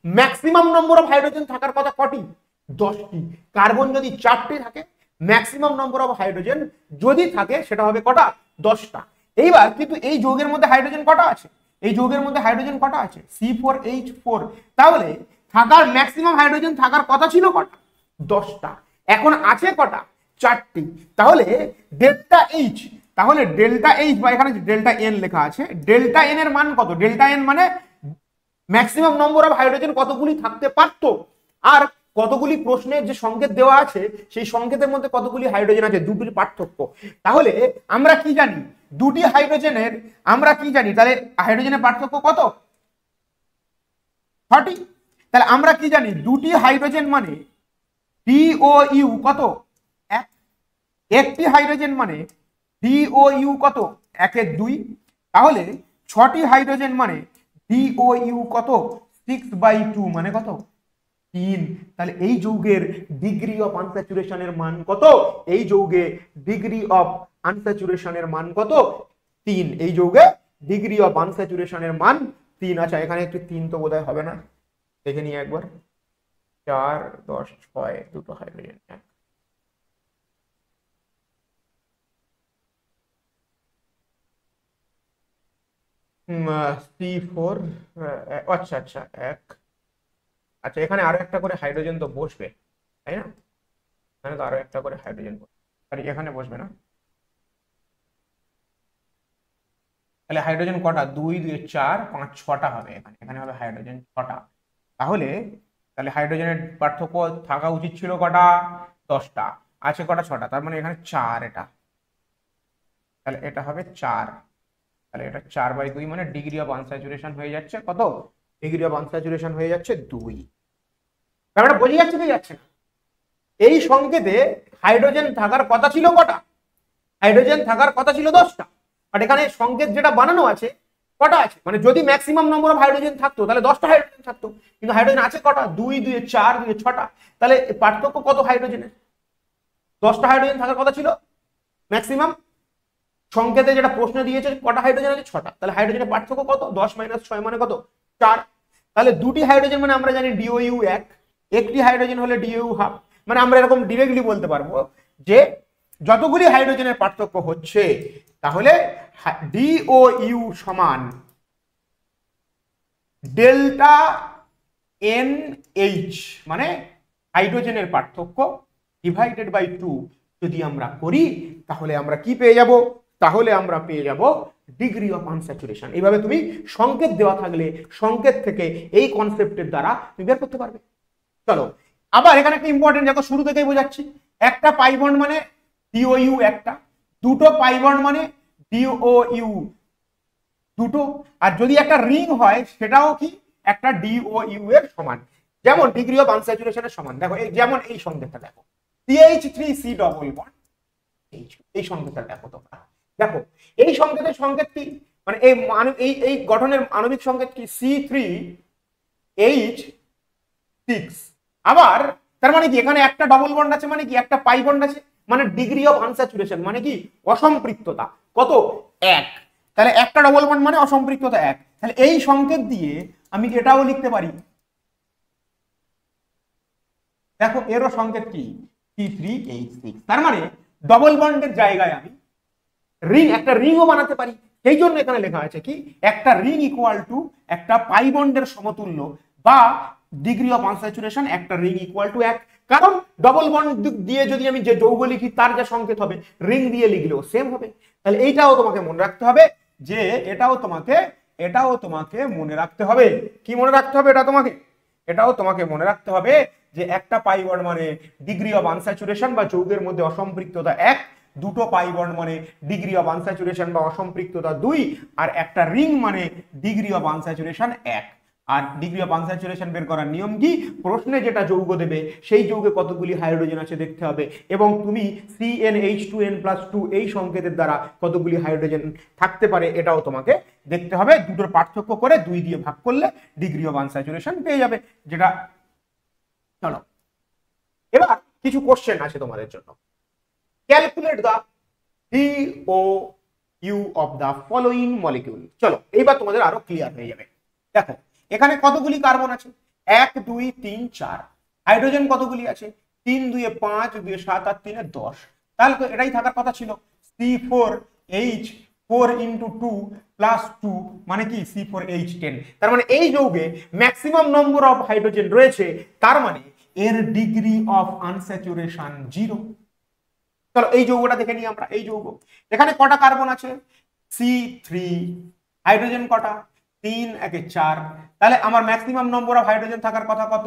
ম্যাক্সিমাম নম্বর অফ হাইড্রোজেন থাকার কথা কটি, 10টি। কার্বন যদি 4টি থাকে ম্যাক্সিমাম নম্বর অফ হাইড্রোজেন যদি থাকে সেটা হবে কটা, 10টা। এইবার কিন্তু এই যৌগের মধ্যে হাইড্রোজেন কটা আছে, এই যৌগের মধ্যে হাইড্রোজেন কটা আছে, C4H4। তাহলে থাকার ম্যাক্সিমাম হাইড্রোজেন থাকার কথা ছিল কটা, 10টা। এখন আছে কটা, 4টি। তাহলে ডেল্টা এইচ, তাহলে ডেল্টা এইচ বা এখানে ডেল্টা এন লেখা আছে, ডেল্টা এন এর মান কত, ডেল্টা এন মানে ম্যাক্সিমাম নম্বর অফ হাইড্রোজেন কতগুলি থাকতে পারতো, আর কতগুলি প্রশ্নের যে সংকেত দেওয়া আছে সেই সংকেতের মধ্যে কতগুলি হাইড্রোজেন আছে, দুটির পার্থক্য। তাহলে আমরা কি জানি, দুটি হাইড্রোজেনের আমরা কি জানি, তাহলে হাইড্রোজেনের পার্থক্য কত, 6টি। তাহলে আমরা কি জানি, দুটি হাইড্রোজেন মানে DOU কত, 1। একটি হাইড্রোজেন মানে DOU কত, 1 এর 2। তাহলে 6টি হাইড্রোজেন মানে DOU কত, 6/2 মানে কত, 3। তাহলে এই যৌগের ডিগ্রি অফ আনস্যাচুরেশনের মান কত, এই যৌগে ডিগ্রি অফ আনস্যাচুরেশনের মান কত, 3। এই যৌগে ডিগ্রি অফ আনস্যাচুরেশনের মান 3। আচ্ছা এখানে একটু 3 তো বোধহয় হবে না, দেখে নিই একবার। 4 10 6 দুটো হাইড্রোজেন, C4, আচ্ছা আচ্ছা 1। আচ্ছা এখানে আরো একটা করে হাইড্রোজেন তো বসবে, তাই না, এখানে তো আরো একটা করে হাইড্রোজেন বসবে, আর এখানে বসবে না। তাহলে হাইড্রোজেন কটা, 2 2 4 5 6টা হবে, এখানে এখানে হবে হাইড্রোজেন 6টা। তাহলে তাহলে হাইড্রোজেনের পার্থক্য থাকা উচিত ছিল কটা, 10টা, আছে কটা, 6টা। তার মানে এখানে 4, এটা তাহলে এটা হবে 4। তাহলে এটা 4/2 মানে ডিগ্রি অফ আনস্যাচুরেশন হয়ে যাচ্ছে কত, ডিগ্রি অফ আনস্যাচুরেশন হয়ে যাচ্ছে 2। ব্যাপারটা বোঝা যাচ্ছে কি যাচ্ছে না? এই সংকেতে হাইড্রোজেন থাকার কথা ছিল কটা, হাইড্রোজেন থাকার কথা ছিল 10টা, বাট এখানে সংকেত যেটা বানানো আছে কটা আছে, মানে যদি ম্যাক্সিমাম নম্বর অফ হাইড্রোজেন থাকতো তাহলে 10টা হাইড্রোজেন থাকতো, কিন্তু হাইড্রোজেন আছে কটা, 2 2 4 2 6টা। তাহলে পার্থক্য কত হাইড্রোজেনের, 10টা হাইড্রোজেন থাকার কথা ছিল ম্যাক্সিমাম, সংকেতে যেটা প্রশ্ন দিয়েছে কটা হাইড্রোজেন আছে, 6টা। তাহলে হাইড্রোজেনের পার্থক্য কত, 10 - 6 মানে কত, 4। তাহলে দুটি হাইড্রোজেন মানে আমরা জানি DOU 1, একটি হাইড্রোজেন হলে DOU ½। মানে আমরা এরকম ডিরেক্টলি বলতে পারবো যে যতগুলি হাইড্রোজেনের পার্থক্য হচ্ছে তাহলে DOU সমান ডেল্টা NH, মানে হাইড্রোজেনের পার্থক্য ডিভাইডেড বাই 2 যদি আমরা করি তাহলে আমরা কি পেয়ে যাব, তাহলে আমরা পেয়ে যাব ডিগ্রি অফ আনস্যাচুরেশন। এইভাবে তুমি সংকেত দেওয়া থাকলে সংকেত থেকে এই কনসেপ্টের দ্বারা তুমি বের করতে পারবে। চলো আবার এখানে একটা ইম্পর্টেন্ট, দেখো শুরু থেকেই বোঝাচ্ছি, একটা পাই বন্ড মানে DOU একটা, দুটো পাই বন্ড মানে DOU দুটো, আর যদি একটা রিং হয় সেটাও কি একটা DOU এর সমান, যেমন ডিগ্রি অফ আনস্যাচুরেশনের সমান। দেখো যেমন এই সংকেতটা দেখো, CH3C ডবল বন্ড, এই সংকেতটা দেখো তোমরা, দেখো এই সংকেতের সংকেত কি, মানে এই গঠনের আণবিক সংকেত কি, C3H6। আবার তার মানে কি এখানে একটা ডবল বন্ড আছে, মানে কি একটা পাই বন্ড আছে, মানে ডিগ্রি অফ আনস্যাচুরেশন মানে কি অসম্পৃক্ততা কত, 1। তাহলে একটা ডবল বন্ড মানে অসম্পৃক্ততা 1। তাহলে এই সংকেত দিয়ে আমি এটাও লিখতে পারি, দেখো এরও সংকেত কি, C3H6। তার মানে ডবল বন্ডের জায়গায় আমি রিং, একটা রিংও বানাতে পারি। সেই জন্য এখানে লেখা আছে কি, একটা রিং ইকুয়াল টু একটা পাই বন্ডের সমতুল্য, বা ডিগ্রি অফ আনস্যাচুরেশন একটা রিং ইকুয়াল টু 1। কারণ ডবল বন্ড দিয়ে যদি আমি যে যৌগ লিখি তার যে সংকেত হবে রিং দিয়ে লিখলেও সেম হবে। তাহলে এইটাও তোমাকে মনে রাখতে হবে, যে এটাও তোমাকে মনে রাখতে হবে। কি মনে রাখতে হবে, এটাও তোমাকে মনে রাখতে হবে যে একটা পাই বন্ড মানে ডিগ্রি অফ আনস্যাচুরেশন বা যৌগের মধ্যে অসম্পৃক্ততা 1, দুটো পাই বন্ড মানে ডিগ্রি অফ আনস্যাচুরেশন বা অসম্পৃক্ততা 2, আর একটা রিং মানে ডিগ্রি অফ আনস্যাচুরেশন 1। আর ডিগ্রি অফ আনস্যাচুরেশন বের করার নিয়ম কি, প্রশ্নে যেটা যৌগ দেবে সেই যৌগে কতগুলি হাইড্রোজেন আছে দেখতে হবে, এবং তুমি CnH2n+2 এই সংকেতের দ্বারা কতগুলি হাইড্রোজেন থাকতে পারে এটাও তোমাকে দেখতে হবে। দুটোর পার্থক্য করে 2 দিয়ে ভাগ করলে ডিগ্রি অফ আনস্যাচুরেশন পেয়ে যাবে, যেটা চলো এবার কিছু কোশ্চেন আছে তোমাদের জন্য। Calculate the DOU of the following molecule. চলো এইবার তোমাদের আরো ক্লিয়ার হয়ে যাবে। দেখো এখানে কতগুলি কার্বন আছে, 1 2 3 4। হাইড্রোজেন কতগুলি আছে, 3 2 5 2 7 আর 3 10। তাহলে তো এটাই থাকার কথা ছিল, C4H4 × 2 + 2 মানে কি C4H10। তার মানে এই যৌগে ম্যাক্সিমাম নম্বর অফ হাইড্রোজেন রয়েছে, তার মানে এর ডিগ্রি অফ আনস্যাচুরেশন 0। চলো এই যৌগটা দেখে নিই আমরা। এই যৌগ এখানে কটা কার্বন আছে, C3। হাইড্রোজেন কটা, 3 1 4। তাহলে আমার ম্যাক্সিমাম নম্বর অফ হাইড্রোজেন থাকার কথা কত,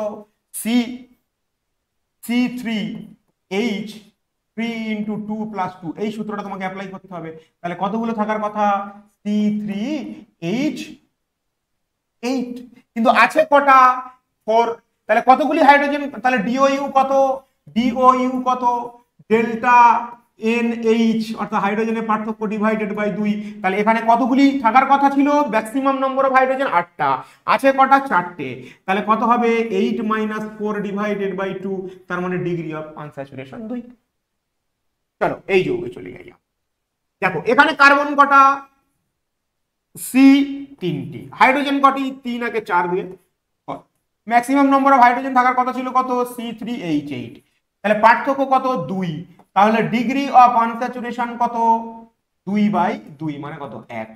C3H 3 × 2 + 2। এই সূত্রটা তোমাকে অ্যাপ্লাই করতে হবে। তাহলে কতগুলো থাকার কথা, C3H8, কিন্তু আছে কটা, 4। তাহলে কতগুলি হাইড্রোজেন, তাহলে DOU কত, ডেল্টা NH অর্থাৎ হাইড্রোজেনের পার্থক্য ডিভাইডেড বাই 2। তাহলে এখানে কতগুলি থাকার কথা ছিল, ম্যাক্সিমাম নম্বর অফ হাইড্রোজেন 8টা, আছে কটা, 4টে। তাহলে কত হবে, 8 - 4 ডিভাইডেড বাই 2, তার মানে ডিগ্রি অফ আনস্যাচুরেশন 2। চলো এই যৌগে চলে যাই। দেখো এখানে কার্বন কটা, C3টি। হাইড্রোজেন কটি, 3 1 4 দিয়ে। ম্যাক্সিমাম নম্বর অফ হাইড্রোজেন থাকার কথা ছিল কত, C3H8। তাহলে পার্থক্য কত, 2। তাহলে ডিগ্রি অফ আনস্যাচুরেশন কত, 2/2 মানে কত, 1।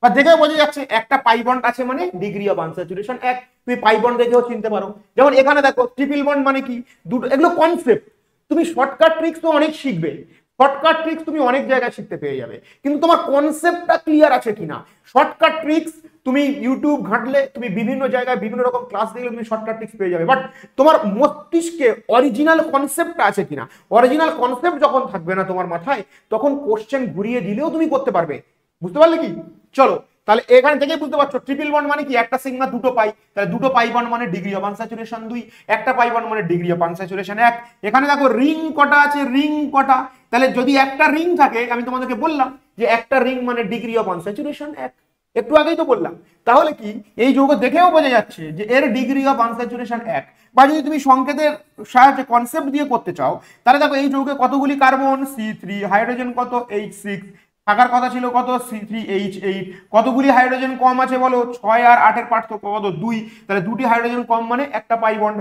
বা দেখে বোঝা যাচ্ছে একটা পাই বন্ড আছে মানে ডিগ্রি অফ আনস্যাচুরেশন 1। তুমি পাই বন্ড দেখেও চিনতে পারো। যেমন এখানে দেখো ট্রিপল বন্ড মানে কি, দুটো। এগুলো কনসেপ্ট, তুমি শর্টকাট ট্রিক্স তো অনেক শিখবে, শর্টকাট ট্রিক্স তুমি অনেক জায়গায় শিখতে পেয়ে যাবে, কিন্তু তোমার কনসেপ্টটা ক্লিয়ার আছে কিনা। শর্টকাট ট্রিক্স তুমি ইউটিউব ঘাঁটলে, তুমি বিভিন্ন জায়গায় বিভিন্ন রকম ক্লাস দেখলে তুমি শর্টকাট ট্রিক্স পেয়ে যাবে, বাট তোমার মস্তিষ্কে অরিজিনাল কনসেপ্টটা আছে কিনা। অরিজিনাল কনসেপ্ট যখন থাকবে না তোমার মাথায়, তখন কোশ্চেন ঘুরিয়ে দিলেও তুমি করতে পারবে। বুঝতে পারলে কি? চলো তাহলে এখান থেকে বুঝতে পারছো ট্রিপল বন্ড মানে কি, একটা সিগমা দুটো পাই। তাহলে দুটো পাই বন্ড মানে ডিগ্রি অফ আনস্যাচুরেশন 2, একটা পাই বন্ড মানে ডিগ্রি অফ আনস্যাচুরেশন 1। এখানে দেখো রিং কটা আছে, রিং কটা। তাহলে যদি একটা রিং থাকে, আমি তোমাদেরকে বললাম যে একটা রিং মানে ডিগ্রি অফ আনস্যাচুরেশন 1, একটু আগেই তো বললাম। তাহলে কি এই যৌগ দেখেও বোঝা যাচ্ছে যে এর ডিগ্রি অফ আনস্যাচুরেশন 1। বা যদি তুমি সংকেতের সাহায্যে কনসেপ্ট দিয়ে করতে চাও, তাহলে দেখো এই যৌগে কতগুলি কার্বন, C3। হাইড্রোজেন কত, H6। থাকার কথা ছিল কত, C3H8। কতগুলি হাইড্রোজেন কম আছে বলো, 6 আর 8 এর পার্থক্য কত, 2। তাহলে দুটি হাইড্রোজেন কম মানে একটা পাই বন্ড।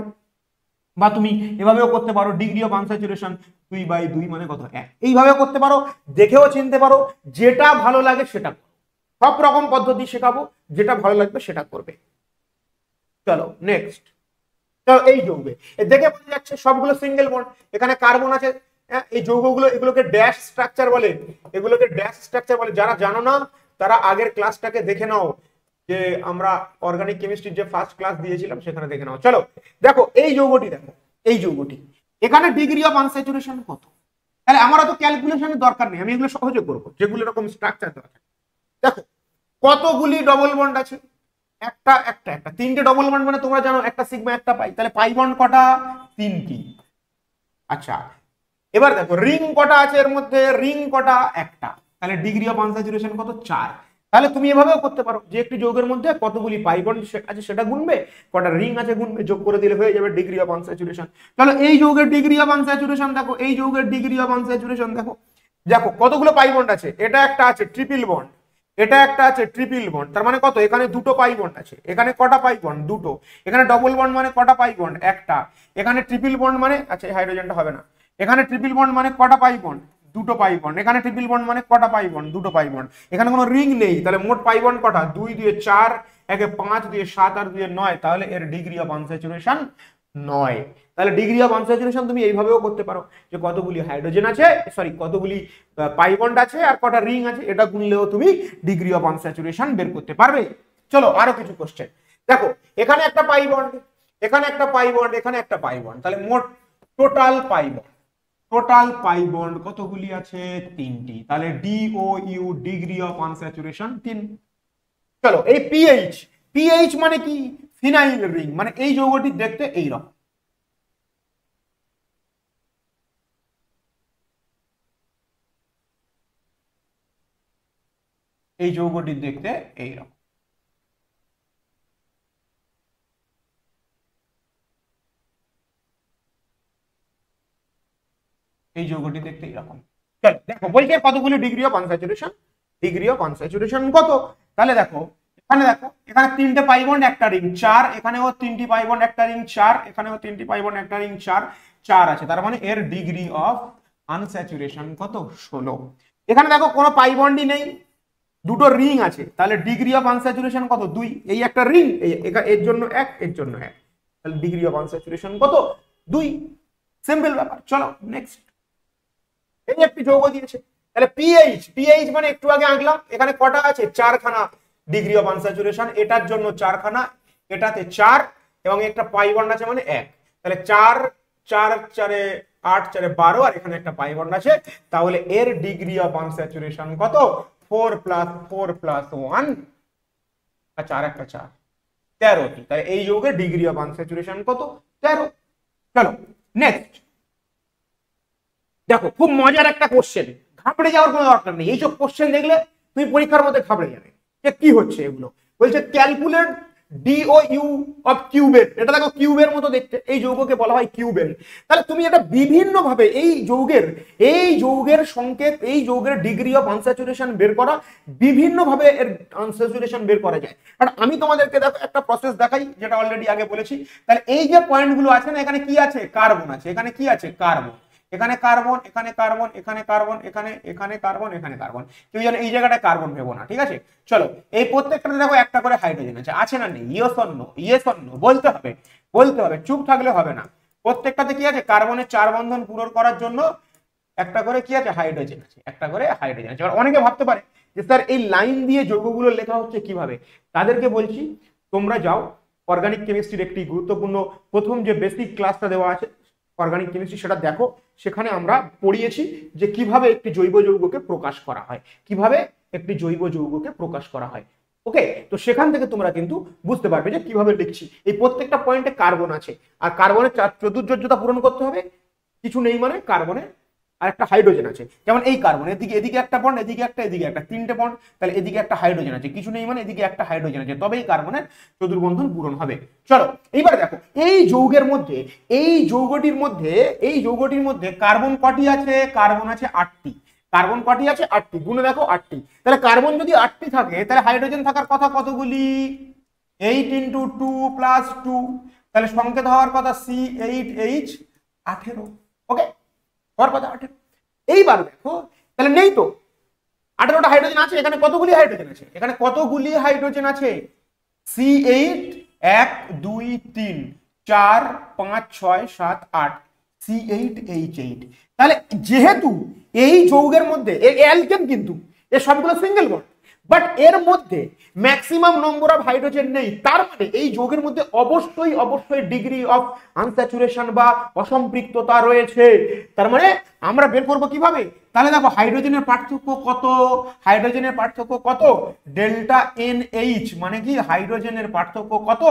বা তুমি এভাবেও করতে পারো, ডিগ্রি অফ আনস্যাচুরেশন 2/2 মানে কত, 1। এইভাবেও করতে পারো, দেখেও চিনতে পারো, যেটা ভালো লাগে সেটা। সব রকম পদ্ধতি শেখাবো, যেটা ভালো লাগবে সেটা করবে। চলো নেক্সট। চলো এই যৌগে দেখে বোঝা যাচ্ছে সবগুলো সিঙ্গেল বন্ড। এখানে কার্বন আছে, এই যৌগগুলো এগুলোকে ড্যাশ স্ট্রাকচার বলে, এগুলোকে ড্যাশ স্ট্রাকচার বলে। যারা জানো না তারা আগের ক্লাসটাকে দেখে নাও, যে আমরা অর্গানিক কেমিস্ট্রির যে ফার্স্ট ক্লাস দিয়েছিলাম সেখানে দেখে নাও। চলো দেখো এই যৌগটি, দেখো এই যৌগটি এখানে ডিগ্রি অফ আনস্যাচুরেশন কত। তাহলে আমার অত ক্যালকুলেশনের দরকার নেই, আমি এগুলো সহজে করবো, যেগুলো এরকম স্ট্রাকচার দেওয়া থাকে। দেখো কতগুলি ডবল বন্ড আছে, একটা একটা একটা। 3টে ডবল বন্ড মানে তোমরা জানো একটা সিগমা একটা পাই। তাহলে পাই বন্ড কটা, 3টি। আচ্ছা এবার দেখো রিং কটা আছে এর মধ্যে, রিং কটা, একটা। তাহলে ডিগ্রি অফ আনস্যাচুরেশন কত, 4। তাহলে তুমি এভাবেও করতে পারো যে একটি যৌগের মধ্যে কতগুলি পাই বন্ড আছে সেটা গুনবে, কটা রিং আছে গুনবে, যোগ করে দিলে হয়ে যাবে ডিগ্রি অফ আনস্যাচুরেশন। তাহলে এই যৌগের ডিগ্রি অফ আনস্যাচুরেশন দেখো, এই যৌগের ডিগ্রি অফ আনস্যাচুরেশন দেখো। দেখো কতগুলো পাই বন্ড আছে, এটা একটা আছে ট্রিপল বন্ড, এটা একটা আছে ট্রিপল বন্ড। তার মানে কত, এখানে দুটো পাই বন্ড আছে। এখানে কটা পাই বন্ড, দুটো। এখানে ডবল বন্ড মানে কটা পাই বন্ড, একটা। এখানে ট্রিপল বন্ড মানে, আচ্ছা হাইড্রোজেনটা হবে না। এখানে ট্রিপল বন্ড মানে কটা পাই বন্ড, দুটো পাই বন্ড। এখানে ট্রিপল বন্ড মানে কটা পাই বন্ড, দুটো পাই বন্ড। এখানে কোনো রিং নেই, তাহলে মোট পাই বন্ড কটা, 2 2 4, 1 5 2 7 আর 2 9। তাহলে এর ডিগ্রি অফ আনস্যাচুরেশন 9। তাহলে ডিগ্রি অফ আনস্যাচুরেশন তুমি এইভাবেও করতে পারো, যে কতগুলি হাইড্রোজেন আছে, সরি কতগুলি পাই বন্ড আছে আর কটা রিং আছে, এটা গুনলেও তুমি ডিগ্রি অফ আনস্যাচুরেশন বের করতে পারবে। চলো আরো কিছু কোশ্চেন। দেখো এখানে একটা পাই বন্ড, এখানে একটা পাই বন্ড, এখানে একটা পাই বন্ড। তাহলে মোট total pi bond, total pi bond কতগুলি আছে? 3টি। তাহলে DOU ডিগ্রি অফ আনস্যাচুরেশন 3। চলো এই পিএইচ, পিএইচ মানে কি? ফিনাইল রিং, মানে এই যৌগটি দেখতে এইরকম। এই যৌগটি দেখতে এইরকম। এই যৌগটি দেখতে এরকম। দেখো বলছে কতগুলি degree of unsaturation, degree of unsaturation কত? তাহলে দেখো এখানে, দেখো এখানে 3টে পাই বন্ড একটা রিং 4, এখানেও 3টি পাই বন্ড একটা রিং 4, এখানেও 3টি পাই বন্ড একটা রিং 4, 4 আছে। তার মানে এর ডিগ্রি অফ আনস্যাচুরেশন কত? 16। এখানে দেখো কোনো পাই বন্ডই নেই, দুটো রিং আছে, তাহলে ডিগ্রি অফ আনস্যাচুরেশন কত? 2। এই একটা রিং, এর জন্য 1, এর জন্য 1, তাহলে ডিগ্রি অফ আনস্যাচুরেশন কত? 2। সিম্পল ব্যাপার। চলো নেক্সট। এই একটি যৌগ দিয়েছে, তাহলে পিএইচ, পিএইচ মানে একটু আগে আঁকলাম, এখানে কটা আছে? 4খানা ডিগ্রি অফ আনস্যাচুরেশন, এটার জন্য 4খানা, এটাতে 4 এবং একটা পাই বন্ড আছে মানে 1, তাহলে 4 4 4 8 4 12, আর এখানে একটা পাই বন্ড আছে, তাহলে এর ডিগ্রি অফ আনস্যাচুরেশন কত? 4 + 1 আর 4 একটা 4, 13টি। তাহলে এই যৌগের ডিগ্রি অফ আনস্যাচুরেশন কত? 13। চলো নেক্সট। দেখো খুব মজার একটা কোশ্চেন, ঘাবড়ে যাওয়ার কোনো দরকার নেই। এইসব কোশ্চেন দেখলে তুমি পরীক্ষার মধ্যে ঘাবড়ে যাবে যে কি হচ্ছে এগুলো। বলছে ক্যালকুলেট DOU অফ কিউবেন। এটা দেখো কিউবের মতো দেখতে, এই যৌগকে বলা হয় কিউবেন। তাহলে তুমি এটা বিভিন্ন ভাবে এই যৌগের সংকেত, এই যৌগের ডিগ্রি অফ আনস্যাচুরেশন বের করা, বিভিন্ন ভাবে এর আনস্যাচুরেশন বের করা যায়। আর আমি তোমাদেরকে দেখো একটা প্রসেস দেখাই, যেটা অলরেডি আগে বলেছি। তাহলে এই যে পয়েন্টগুলো আছে না, এখানে কি আছে? কার্বন আছে। এখানে কি আছে? কার্বন। এখানে কার্বন, এখানে কার্বন, এখানে কার্বন, এখানে কার্বন, এখানে কার্বন। কেউ যেন এই জায়গাটা কার্বন ভেবো না, ঠিক আছে? চলো এই প্রত্যেকটাতে দেখো একটা করে হাইড্রোজেন আছে, আছে না নেই? Yes or no, yes or no বলতে হবে, বলতে হবে, চুপ থাকলে হবে না। প্রত্যেকটাতে কি আছে? কার্বনের 4 বন্ধন পূরণ করার জন্য একটা করে কি আছে? হাইড্রোজেন আছে, একটা করে হাইড্রোজেন আছে। এবার অনেকে ভাবতে পারে যে স্যার এই লাইন দিয়ে যৌগগুলো লেখা হচ্ছে কিভাবে? তাদেরকে বলছি তোমরা যাও অর্গানিক কেমিস্ট্রির একটি গুরুত্বপূর্ণ প্রথম যে বেসিক ক্লাসটা দেওয়া আছে অর্গানিক কেমিস্ট্রি, সেটা দেখো। সেখানে আমরা পড়িয়েছি যে কিভাবে একটি জৈব যৌগকে প্রকাশ করা হয়, কিভাবে একটি জৈব যৌগকে প্রকাশ করা হয়। ওকে, তো সেখান থেকে তোমরা কিন্তু বুঝতে পারবে যে কিভাবে লিখছি। এই প্রত্যেকটা পয়েন্টে কার্বন আছে, আর কার্বনের চতুর্যোজ্যতা পূরণ করতে হবে। কিছু নেই মানে কার্বনে আর একটা হাইড্রোজেন আছে, যেমন এই কার্বন, এদিকে একটা বন্ড, এদিকে একটা, 3টে বন্ড, তাহলে এদিকে একটা হাইড্রোজেন আছে। কিছু নেই মানে এদিকে একটা হাইড্রোজেন আছে, তবেই কার্বনের চতুর্বন্ধন পূরণ হবে। চলো এইবার দেখো এই যৌগের মধ্যে, এই যৌগটির মধ্যে কার্বন কটি আছে? কার্বন আছে 8টি। কার্বন কটি আছে? 8টি। গুণে দেখো 8টি। তাহলে কার্বন যদি 8টি থাকে, তাহলে হাইড্রোজেন থাকার কথা কতগুলি? 8 × 2 + 2, তাহলে সংকেত হওয়ার কথা C8H 18। ওকে, হওয়ার কথা 18। এইবার দেখো তাহলে নেই তো, 18টা হাইড্রোজেন আছে। এখানে কতগুলি হাইড্রোজেন আছে? এখানে কতগুলি হাইড্রোজেন আছে? C8 1 2 3 4 5 6 7 8, C8H8। তাহলে যেহেতু এই যৌগের মধ্যে অ্যালকেন, কিন্তু এর সবগুলো সিঙ্গেল বন্ড, বাট এর মধ্যে ম্যাক্সিমাম নম্বর অফ হাইড্রোজেন নেই, তার মানে এই যৌগের মধ্যে অবশ্যই ডিগ্রি অফ আনস্যাচুরেশন বা অসম্পৃক্ততা রয়েছে। তার মানে আমরা বের করবো কিভাবে? তাহলে দেখো হাইড্রোজেনের পার্থক্য কত? হাইড্রোজেনের পার্থক্য কত? ডেল্টা NH মানে কি? হাইড্রোজেনের পার্থক্য কত?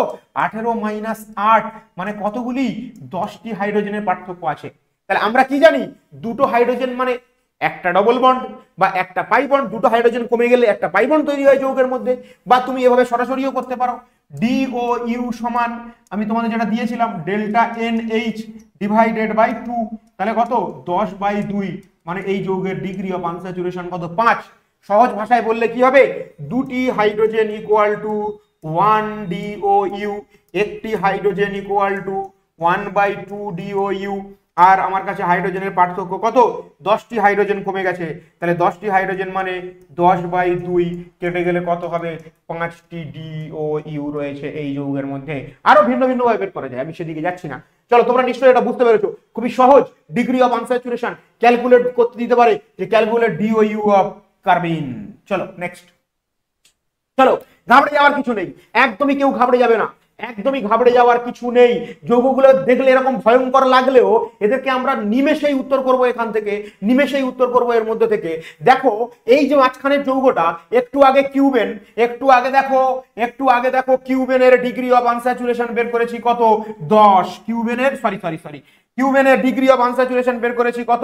18 - 8 মানে কতগুলি? 10টি হাইড্রোজেনের পার্থক্য আছে। তাহলে আমরা কি জানি? দুটো হাইড্রোজেন মানে একটা ডবল বন্ড বা একটা পাই বন্ড। দুটো হাইড্রোজেন কমে গেলে একটা পাই বন্ড তৈরি হয় যৌগের মধ্যে। বা তুমি এভাবে সরাসরিও করতে পারো, DOU সমান আমি তোমাদের যেটা দিয়েছিলাম ডেল্টা NH / 2, তাহলে কত? 10/2, মানে এই যৌগের ডিগ্রি অফ আনস্যাচুরেশন কত? 5। সহজ ভাষায় বললে কি হবে? দুটি হাইড্রোজেন = 1 DOU, একটি হাইড্রোজেন = 1/2 DOU। আর আমার কাছে হাইড্রোজেনের পার্থক্য কত? 10টি হাইড্রোজেন কমে গেছে, তাহলে 10টি হাইড্রোজেন মানে 10/2 কেটে গেলে কত হবে? 5টি DOU রয়েছে এই যৌগের মধ্যে। আরো ভিন্ন ভিন্ন ভাবে বের করা যায়, আমি সেদিকে যাচ্ছি না। চলো তোমরা নিশ্চয়ই এটা বুঝতে পেরেছো, খুবই সহজ। ডিগ্রি অফ আনস্যাচুরেশন ক্যালকুলেট করতে দিতে পারে যে ক্যালকুলেট DOU অফ কার্বিন। চলো নেক্সট। চলো ঘাবড়ে যাওয়ার কিছু নেই, একদমই কেউ ঘাবড়ে যাবে না। একদমই ঘাবড়ে যাওয়ার কিছু নেই। যৌগগুলো দেখলে এরকম ভয়ঙ্কর লাগলেও এদেরকে আমরা নিমেষেই উত্তর করব, এখান থেকে নিমেষেই উত্তর করব এর মধ্যে থেকে। দেখো এই যে মাঝখানের যৌগটা, একটু আগে কিউবেন, একটু আগে দেখো কিউবেনের ডিগ্রি অফ আনস্যাচুরেশন বের করেছি কত, 10। কিউবেনের কিউবেনের ডিগ্রি অফ আনস্যাচুরেশন বের করেছি কত,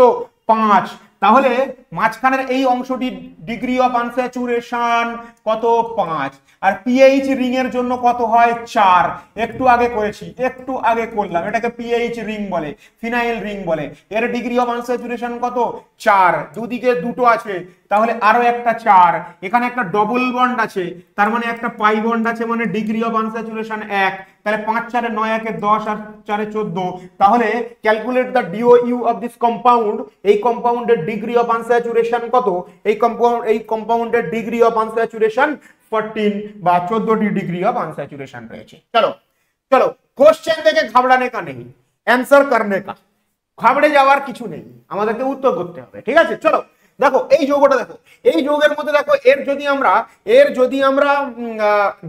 5। তাহলে মাঝখানের এই অংশটি ডিগ্রি অফ আনস্যাচুরেশন কত, 5। আর পিএইচ রিং এর জন্য কত হয়, 4। একটু আগে করলাম, এটাকে পিএইচ রিং বলে, ফিনাইল রিং বলে। এর ডিগ্রি অফ আনস্যাচুরেশন কত, 4। দুদিকে দুটো আছে, তাহলে আরো একটা 4। এখানে একটা ডবল বন্ড আছে, তার মানে একটা পাই বন্ড আছে, মানে ডিগ্রি অফ আনস্যাচুরেশন 1। তাহলে 5 4 9 1 10 আর 4 14। তাহলে calculate the DOU of this compound. এই কম্পাউন্ডের ডিগ্রি অফ আনস্যাচুরেশন কত, এই কম্পাউন্ডের ডিগ্রি অফ আনস্যাচুরেশন 14 বা 14টি ডিগ্রি অফ আনস্যাচুরেশন রয়েছে। চলো চলো, কোশ্চেন থেকে ঘাবড়ানে কা নেই, অ্যান্সার করনে কা। ঘাবড়ে যাওয়ার কিছু নেই, আমাদেরকে উত্তর করতে হবে, ঠিক আছে। চলো দেখো এই যৌগটা, দেখো এই যৌগের মধ্যে দেখো, এর যদি আমরা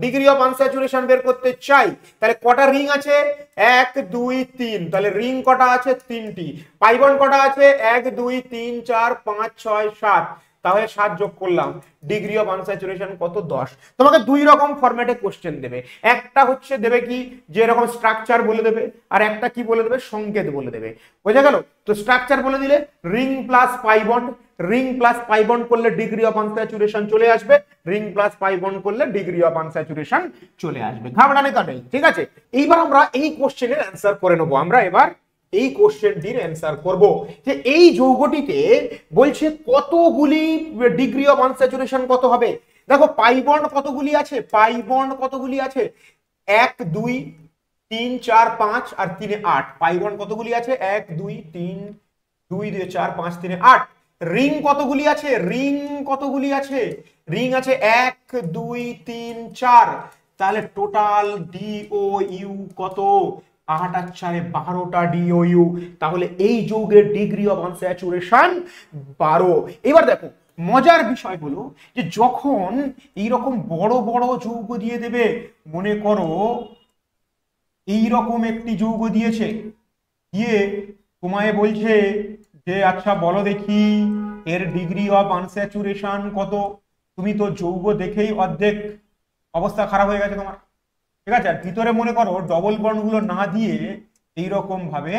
ডিগ্রি অফ আনস্যাচুরেশন বের করতে চাই, তাহলে কটা রিং আছে, 1 2 3। তাহলে রিং কটা আছে, 3টি। পাই বন্ড কটা আছে, 1 2 3 4 5 6 7। তাহলে 7 যোগ করলাম, ডিগ্রি অফ আনস্যাচুরেশন কত, 10। তোমাকে দুই রকম ফরম্যাটে কোশ্চেন দেবে। একটা হচ্ছে দেবে কি, যে এরকম স্ট্রাকচার বলে দেবে, আর একটা কি বলে দেবে, সংকেত বলে দেবে। বোঝা গেল? তো স্ট্রাকচার বলে দিলে ring plus pi bond, ring plus pi bond করলে ডিগ্রি অফ আনস্যাচুরেশন চলে আসবে, রিং প্লাস পাই বন্ড করলে ডিগ্রি অফ আনস্যাচুরেশন চলে আসবে। ঘাবড়ানে কা নেই, ঠিক আছে। এইবার আমরা এই কোশ্চেনের অ্যান্সার করে নেবো। আমরা এবার এই কোশ্চেনটির অ্যান্সার করব যে এই যৌগটিতে বলছে কতগুলি ডিগ্রি অফ আনস্যাচুরেশন কত হবে। দেখো পাই বন্ড কতগুলি আছে, 1 2 3 4 5 আর 3 এ 8। পাই বন্ড কতগুলি আছে, 1 2 3 2 2 4 5 3 8। রিং কতগুলি আছে, রিং আছে 1 2 3 4। তাহলে টোটাল ডিওইউ কত, 8 আর 4 12টা ডিওইউ। তাহলে এই যৌগের ডিগ্রি অফ আনস্যাচুরেশন 12। এবার দেখো মজার বিষয় হলো যে যখন এইরকম বড় বড় যৌগ দিয়ে দেবে, মনে করো এইরকম একটি যৌগ দিয়েছে, দিয়ে তোমায় বলছে যে আচ্ছা বলো দেখি এর ডিগ্রি অফ আনস্যাচুরেশন কত। তুমি তো যৌগ দেখেই অর্ধেক অবস্থা খারাপ হয়ে গেছে তোমার, ঠিক আছে। আর ভিতরে মনে করো ডবল বন্ড গুলো না দিয়ে এইরকম ভাবে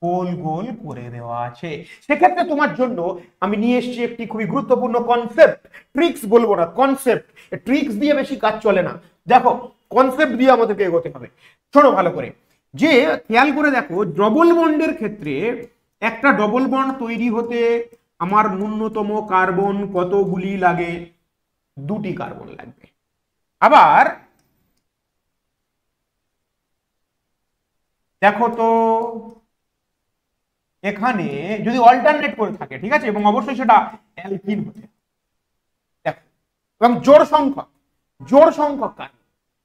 গোল গোল করে দেওয়া আছে। সেক্ষেত্রে তোমার জন্য আমি নিয়ে এসেছি একটি খুবই গুরুত্বপূর্ণ কনসেপ্ট। ট্রিক্স বলবো না, কনসেপ্ট। ট্রিক্স দিয়ে বেশি কাজ চলে না, দেখো কনসেপ্ট দিয়ে আমাদেরকে এগোতে হবে। শোনো ভালো করে, যে খেয়াল করে দেখো ডবল বন্ডের ক্ষেত্রে একটা ডবল বন্ড তৈরি হতে আমার ন্যূনতম কার্বন কতগুলি লাগে, 2টি কার্বন লাগবে। আবার দেখো তো এখানে যদি অল্টারনেট করে থাকে, ঠিক আছে, এবং অবশ্যই সেটা অ্যালকিন হতে, দেখো এবং জোড় সংখ্যক কার্বন।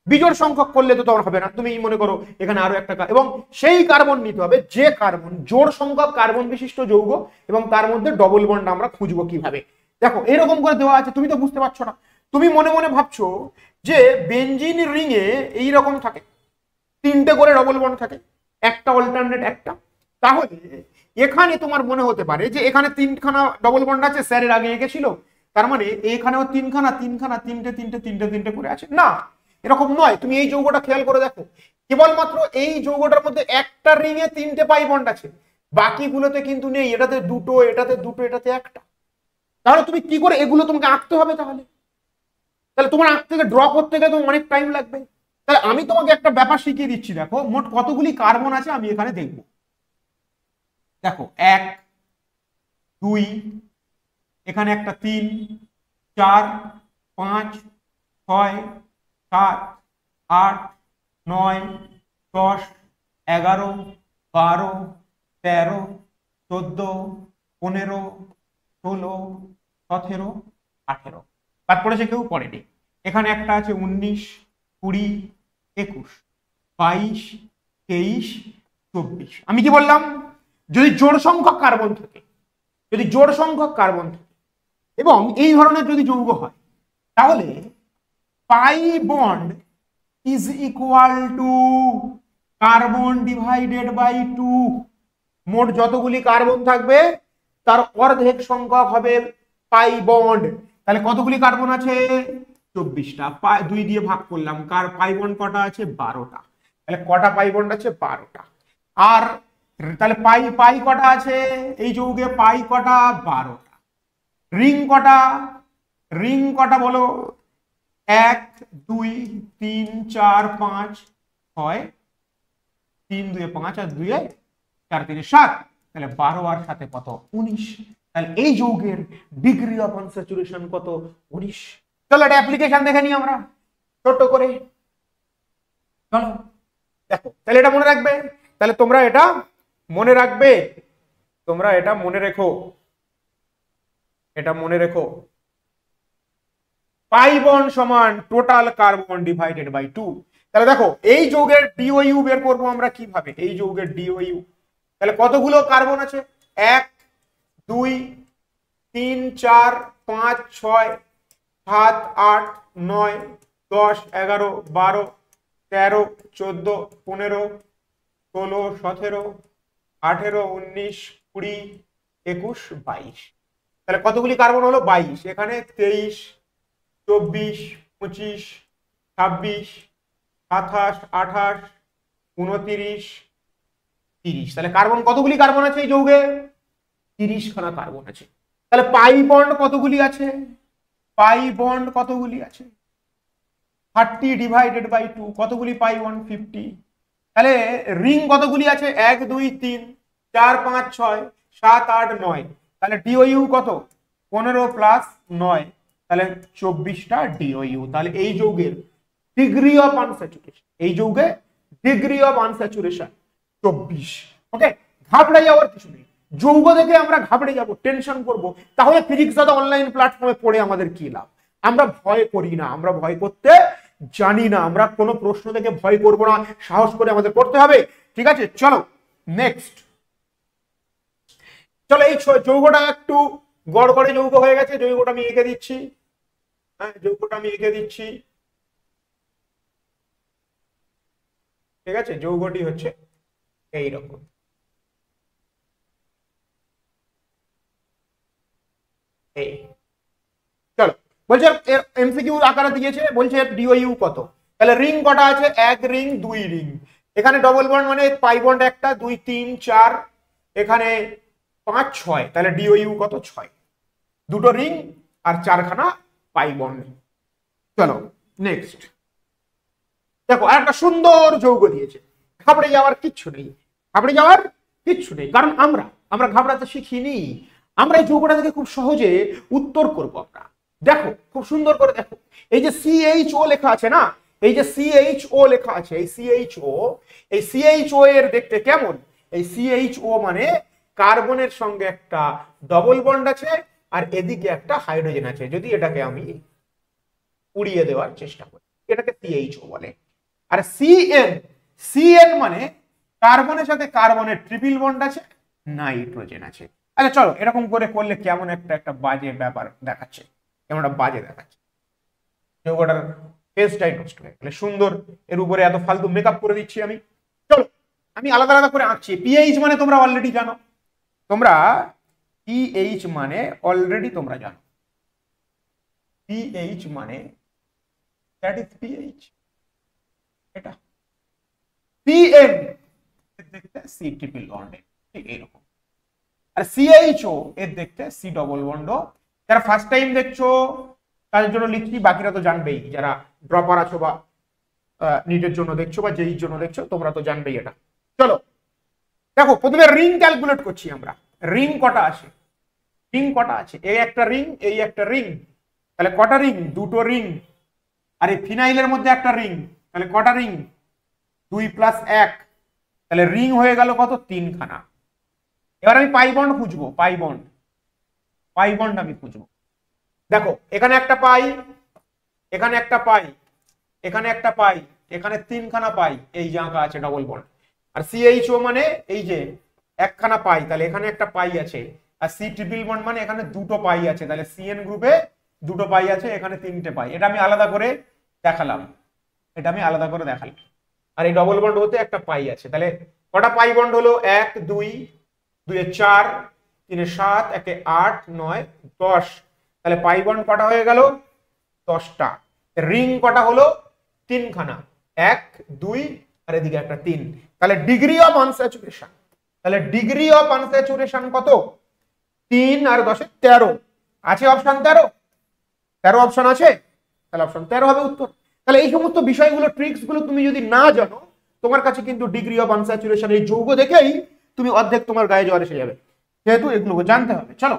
বিজোড় সংখ্যক করলে তো তোমার হবে না। তুমি মনে করো এখানে আরো একটা, এবং সেই কার্বন নিতে হবে যে কার্বন জোড় সংখ্যক কার্বন বিশিষ্ট যৌগ, এবং তার মধ্যে ডবল বন্ড আমরা খুঁজবো কিভাবে। দেখো এরকম করে দেওয়া আছে, তুমি তো বুঝতে পারছো না। তুমি মনে মনে ভাবছো যে বেনজিন রিং এ এইরকম থাকে, 3টে করে ডবল বন্ড থাকে, একটা অল্টারনেট একটা। তাহলে এখানে তোমার মনে হতে পারে যে এখানে 3খানা ডবল বন্ড আছে, স্যারের আগে এঁকেছিল, তার মানে এখানেও 3খানা 3টে করে আছে। না, এরকম নয়। তুমি এই যৌগটা খেয়াল করে দেখো, কেবলমাত্র এই যৌগটার মধ্যে একটা রিং এ 3টে পাই বন্ড আছে, বাকিগুলোতে কিন্তু নেই। এটাতে দুটো, এটাতে দুটো, এটাতে একটা। তাহলে তুমি কি করে এগুলো তোমাকে আঁকতে হবে, তাহলে তোমার আঁক থেকে ড্র করতে গেলে তোমার অনেক টাইম লাগবে। তাহলে আমি তোমাকে একটা ব্যাপার শিখিয়ে দিচ্ছি। দেখো মোট কতগুলি কার্বন আছে আমি এখানে দেখবো। দেখো 1 2, এখানে একটা 3 4 5 6 7 8 9 10 11 12 13 14 15 16 17 18। তারপরে সে কেউ পড়েনি। এখানে একটা আছে 19 20 21 22 23 24। আমি কি বললাম, যদি জোড় সংখ্যক কার্বন থাকে, এবং এই ধরনের যদি যৌগ হয়, তাহলে pi bond is equal to carbon divided by 2। মোট যতগুলি কার্বন থাকবে তার অর্ধেক সংখ্যক হবে পাই বন্ড। তাহলে কতগুলি কার্বন আছে? 24টা। 2 দিয়ে ভাগ করলাম, কার পাই বন্ড কটা আছে? 12টা। তাহলে কটা পাই বন্ড আছে? 12টা। আর তাহলে পাই পাই কটা আছে এই যৌগে? পাই কটা? 12টা। রিং কটা? রিং কটা বলো? 1 2 3 4 5 6, 3 2 5 আর 2 4 3 7। তাহলে 12 আর সাথে কত? 19। তাহলে এই যৌগের ডিগ্রি অফ আনস্যাচুরেশন কত? 19। চলো এটা অ্যাপ্লিকেশন দেখে নিই আমরা ছোট করে। চলো দেখো, তাহলে এটা মনে রাখবে। তাহলে তোমরা এটা মনে রাখবে, তোমরা এটা মনে রেখো, এটা মনে রেখো। পাই বন্ড সমান টোটাল কার্বন ডিভাইডেড বাই 2। তাহলে দেখো এই যৌগের ডিওইউ বের করবো আমরা কিভাবে? এই যৌগের ডিওইউ, তাহলে কতগুলো কার্বন আছে? 1 2 3 4 5 6 7 8 9 10 11 12 13 14 15 16 17 18 19 20 21 22। তাহলে কতগুলি কার্বন হলো? 22। এখানে 23 24 25 26 27 28 29 30। তাহলে কার্বন কতগুলি কার্বন আছে এই যৌগে? 30 খানা কার্বন আছে। তাহলে পাই বন্ড কতগুলি আছে? পাই বন্ড কতগুলি আছে? 30 ডিভাইডেড বাই 2। কতগুলি পাই বন্ড? 50। তাহলে রিং কতগুলি আছে? 1 2 3 4 5 6 7 8 9। তাহলে ডিওইউ কত? 15 প্লাস 9, তাহলে 24টা ডিওইউ। তাহলে এই যৌগের ডিগ্রি অফ আনস্যাচুরেশন, এই যৌগে ডিগ্রি অফ আনস্যাচুরেশন 24। ওকে, ঘাবড়ে যাওয়ার কিছু নেই। যৌগ দেখে আমরা ঘাবড়ে যাব, টেনশন করব, তাহলে ফিজিক্স দাদা অনলাইন প্ল্যাটফর্মে পড়ে আমাদের কি লাভ? আমরা ভয় করি না, আমরা ভয় করতে জানি না, আমরা কোনো প্রশ্ন থেকে ভয় করব না, সাহস করে আমাদের করতে হবে। ঠিক আছে, চলো নেক্সট। চলো এই যৌগটা একটু গড়গড়ে যৌগ হয়ে গেছে, যৌগটা আমি এঁকে দিচ্ছি। হ্যাঁ, যৌগটা আমি এঁকে দিচ্ছি। ঠিক আছে, যৌগটি হচ্ছে এইরকম। এই চলো, বলছে এমসিকিউ আকারে দিয়েছে, বলছে ডিওইউ কত। তাহলে রিং কটা আছে? 1 রিং 2 রিং। এখানে ডবল বন্ড মানে পাই বন্ড একটা, 2 3 4, এখানে 5 6। তাহলে ডিওইউ কত? 6। দুটো রিং আর 4খানা পাই বন্ড। চলো নেক্সট দেখো, আর একটা সুন্দর যৌগ দিয়েছে। ঘাবড়ে যাওয়ার কিচ্ছু নেই, ঘাবড়ে যাওয়ার কিচ্ছু নেই, কারণ আমরা ঘাবড়াতে শিখিনি। আমরা এই যৌগটা থেকে খুব সহজে উত্তর করব। আমরা দেখো খুব সুন্দর করে দেখো, এই যে CHO লেখা আছে না, এই যে CHO লেখা আছে, এই CHO এর দেখতে কেমন? এই CHO মানে কার্বনের সঙ্গে একটা ডবল বন্ড আছে আর এদিকে একটা হাইড্রোজেন আছে। যদি এটাকে আমি উড়িয়ে দেওয়ার চেষ্টা করি, এটাকে CHO বলে। আর CN মানে কার্বনের সাথে কার্বনের ট্রিপল বন্ড আছে, নাইট্রোজেন আছে। আচ্ছা চলো, এরকম করে করলে কেমন একটা বাজে ব্যাপার দেখাচ্ছে, কেমন একটা বাজে দেখাচ্ছে, যৌগটার ফেসটাই নষ্ট হয়ে গেল। সুন্দর, এর উপরে এত ফালতু মেকআপ করে দিচ্ছি আমি। চলো আমি আলাদা আলাদা করে আঁকছি। পিএইচ মানে তোমরা অলরেডি জানো, তোমরা পিএইচ মানে অলরেডি তোমরা জানো। পিএইচ মানে দ্যাট ইজ পিএইচ। এটা সিএন দেখতে সি ট্রিপল বন্ড, ঠিক এইরকম। আর সিএইচও এর দেখতে সি ডবল বন্ড। যারা ফার্স্ট টাইম দেখছো তাদের জন্য লিখছি, বাকিরা তো জানবেই, যারা ড্রপার আছো বা নিটের জন্য দেখছো বা যেই জন্য দেখছো তোমরা তো জানবেই এটা। চলো দেখো, প্রথমে রিং ক্যালকুলেট করছি আমরা। রিং কটা আছে? রিং কটা আছে? এই একটা রিং, এই একটা রিং। তাহলে কটা রিং? দুটো রিং। আর এই ফিনাইলের মধ্যে একটা রিং, তাহলে কটা রিং? 2 + 1। তাহলে রিং হয়ে গেল কত? 3খানা। এবার আমি পাই বন্ড খুঁজবো, পাই বন্ড আমি খুঁজবো। দেখো এখানে একটা পাই, এখানে একটা পাই, এখানে একটা পাই, এখানে 3খানা পাই, এই যে আঁকা আছে ডবল বন্ড। আর CHO মানে এই যে একখানা পাই, তাহলে এখানে একটা পাই আছে। আর সি ট্রিপল বন্ড মানে এখানে দুটো পাই আছে, তাহলে CN গ্রুপে দুটো পাই আছে, এখানে 3টে পাই। এটা আমি আলাদা করে দেখালাম। এটা আমি আলাদা করে দেখালাম। আর এই ডবল বন্ড হতে একটা পাই আছে, তাহলে কটা পাই বন্ড হলো? 1 2 2 4 3 7 1 8 9 10। তাহলে পাই বন্ড কটা হয়ে গেল? 10টা। রিং কটা হলো? 3 খানা, 1 2 আর এদিকে একটা 3। তাহলে ডিগ্রি অফ আনস্যাচুরেশন, তাহলে ডিগ্রি অফ আনস্যাচুরেশন কত? 3 আর 10 13 আছে। অপশন 13 অপশন আছে, তাহলে অপশন 13 হবে উত্তর। তাহলে এই সমস্ত বিষয়গুলো, ট্রিক্স গুলো তুমি যদি না জানো, তোমার কাছে কিন্তু ডিগ্রি অফ আনস্যাচুরেশন এই যৌগ দেখেই তুমি অর্ধেক তোমার গায়ে জ্বর এসে যাবে, যেহেতু এগুলো জানতে হবে। চলো,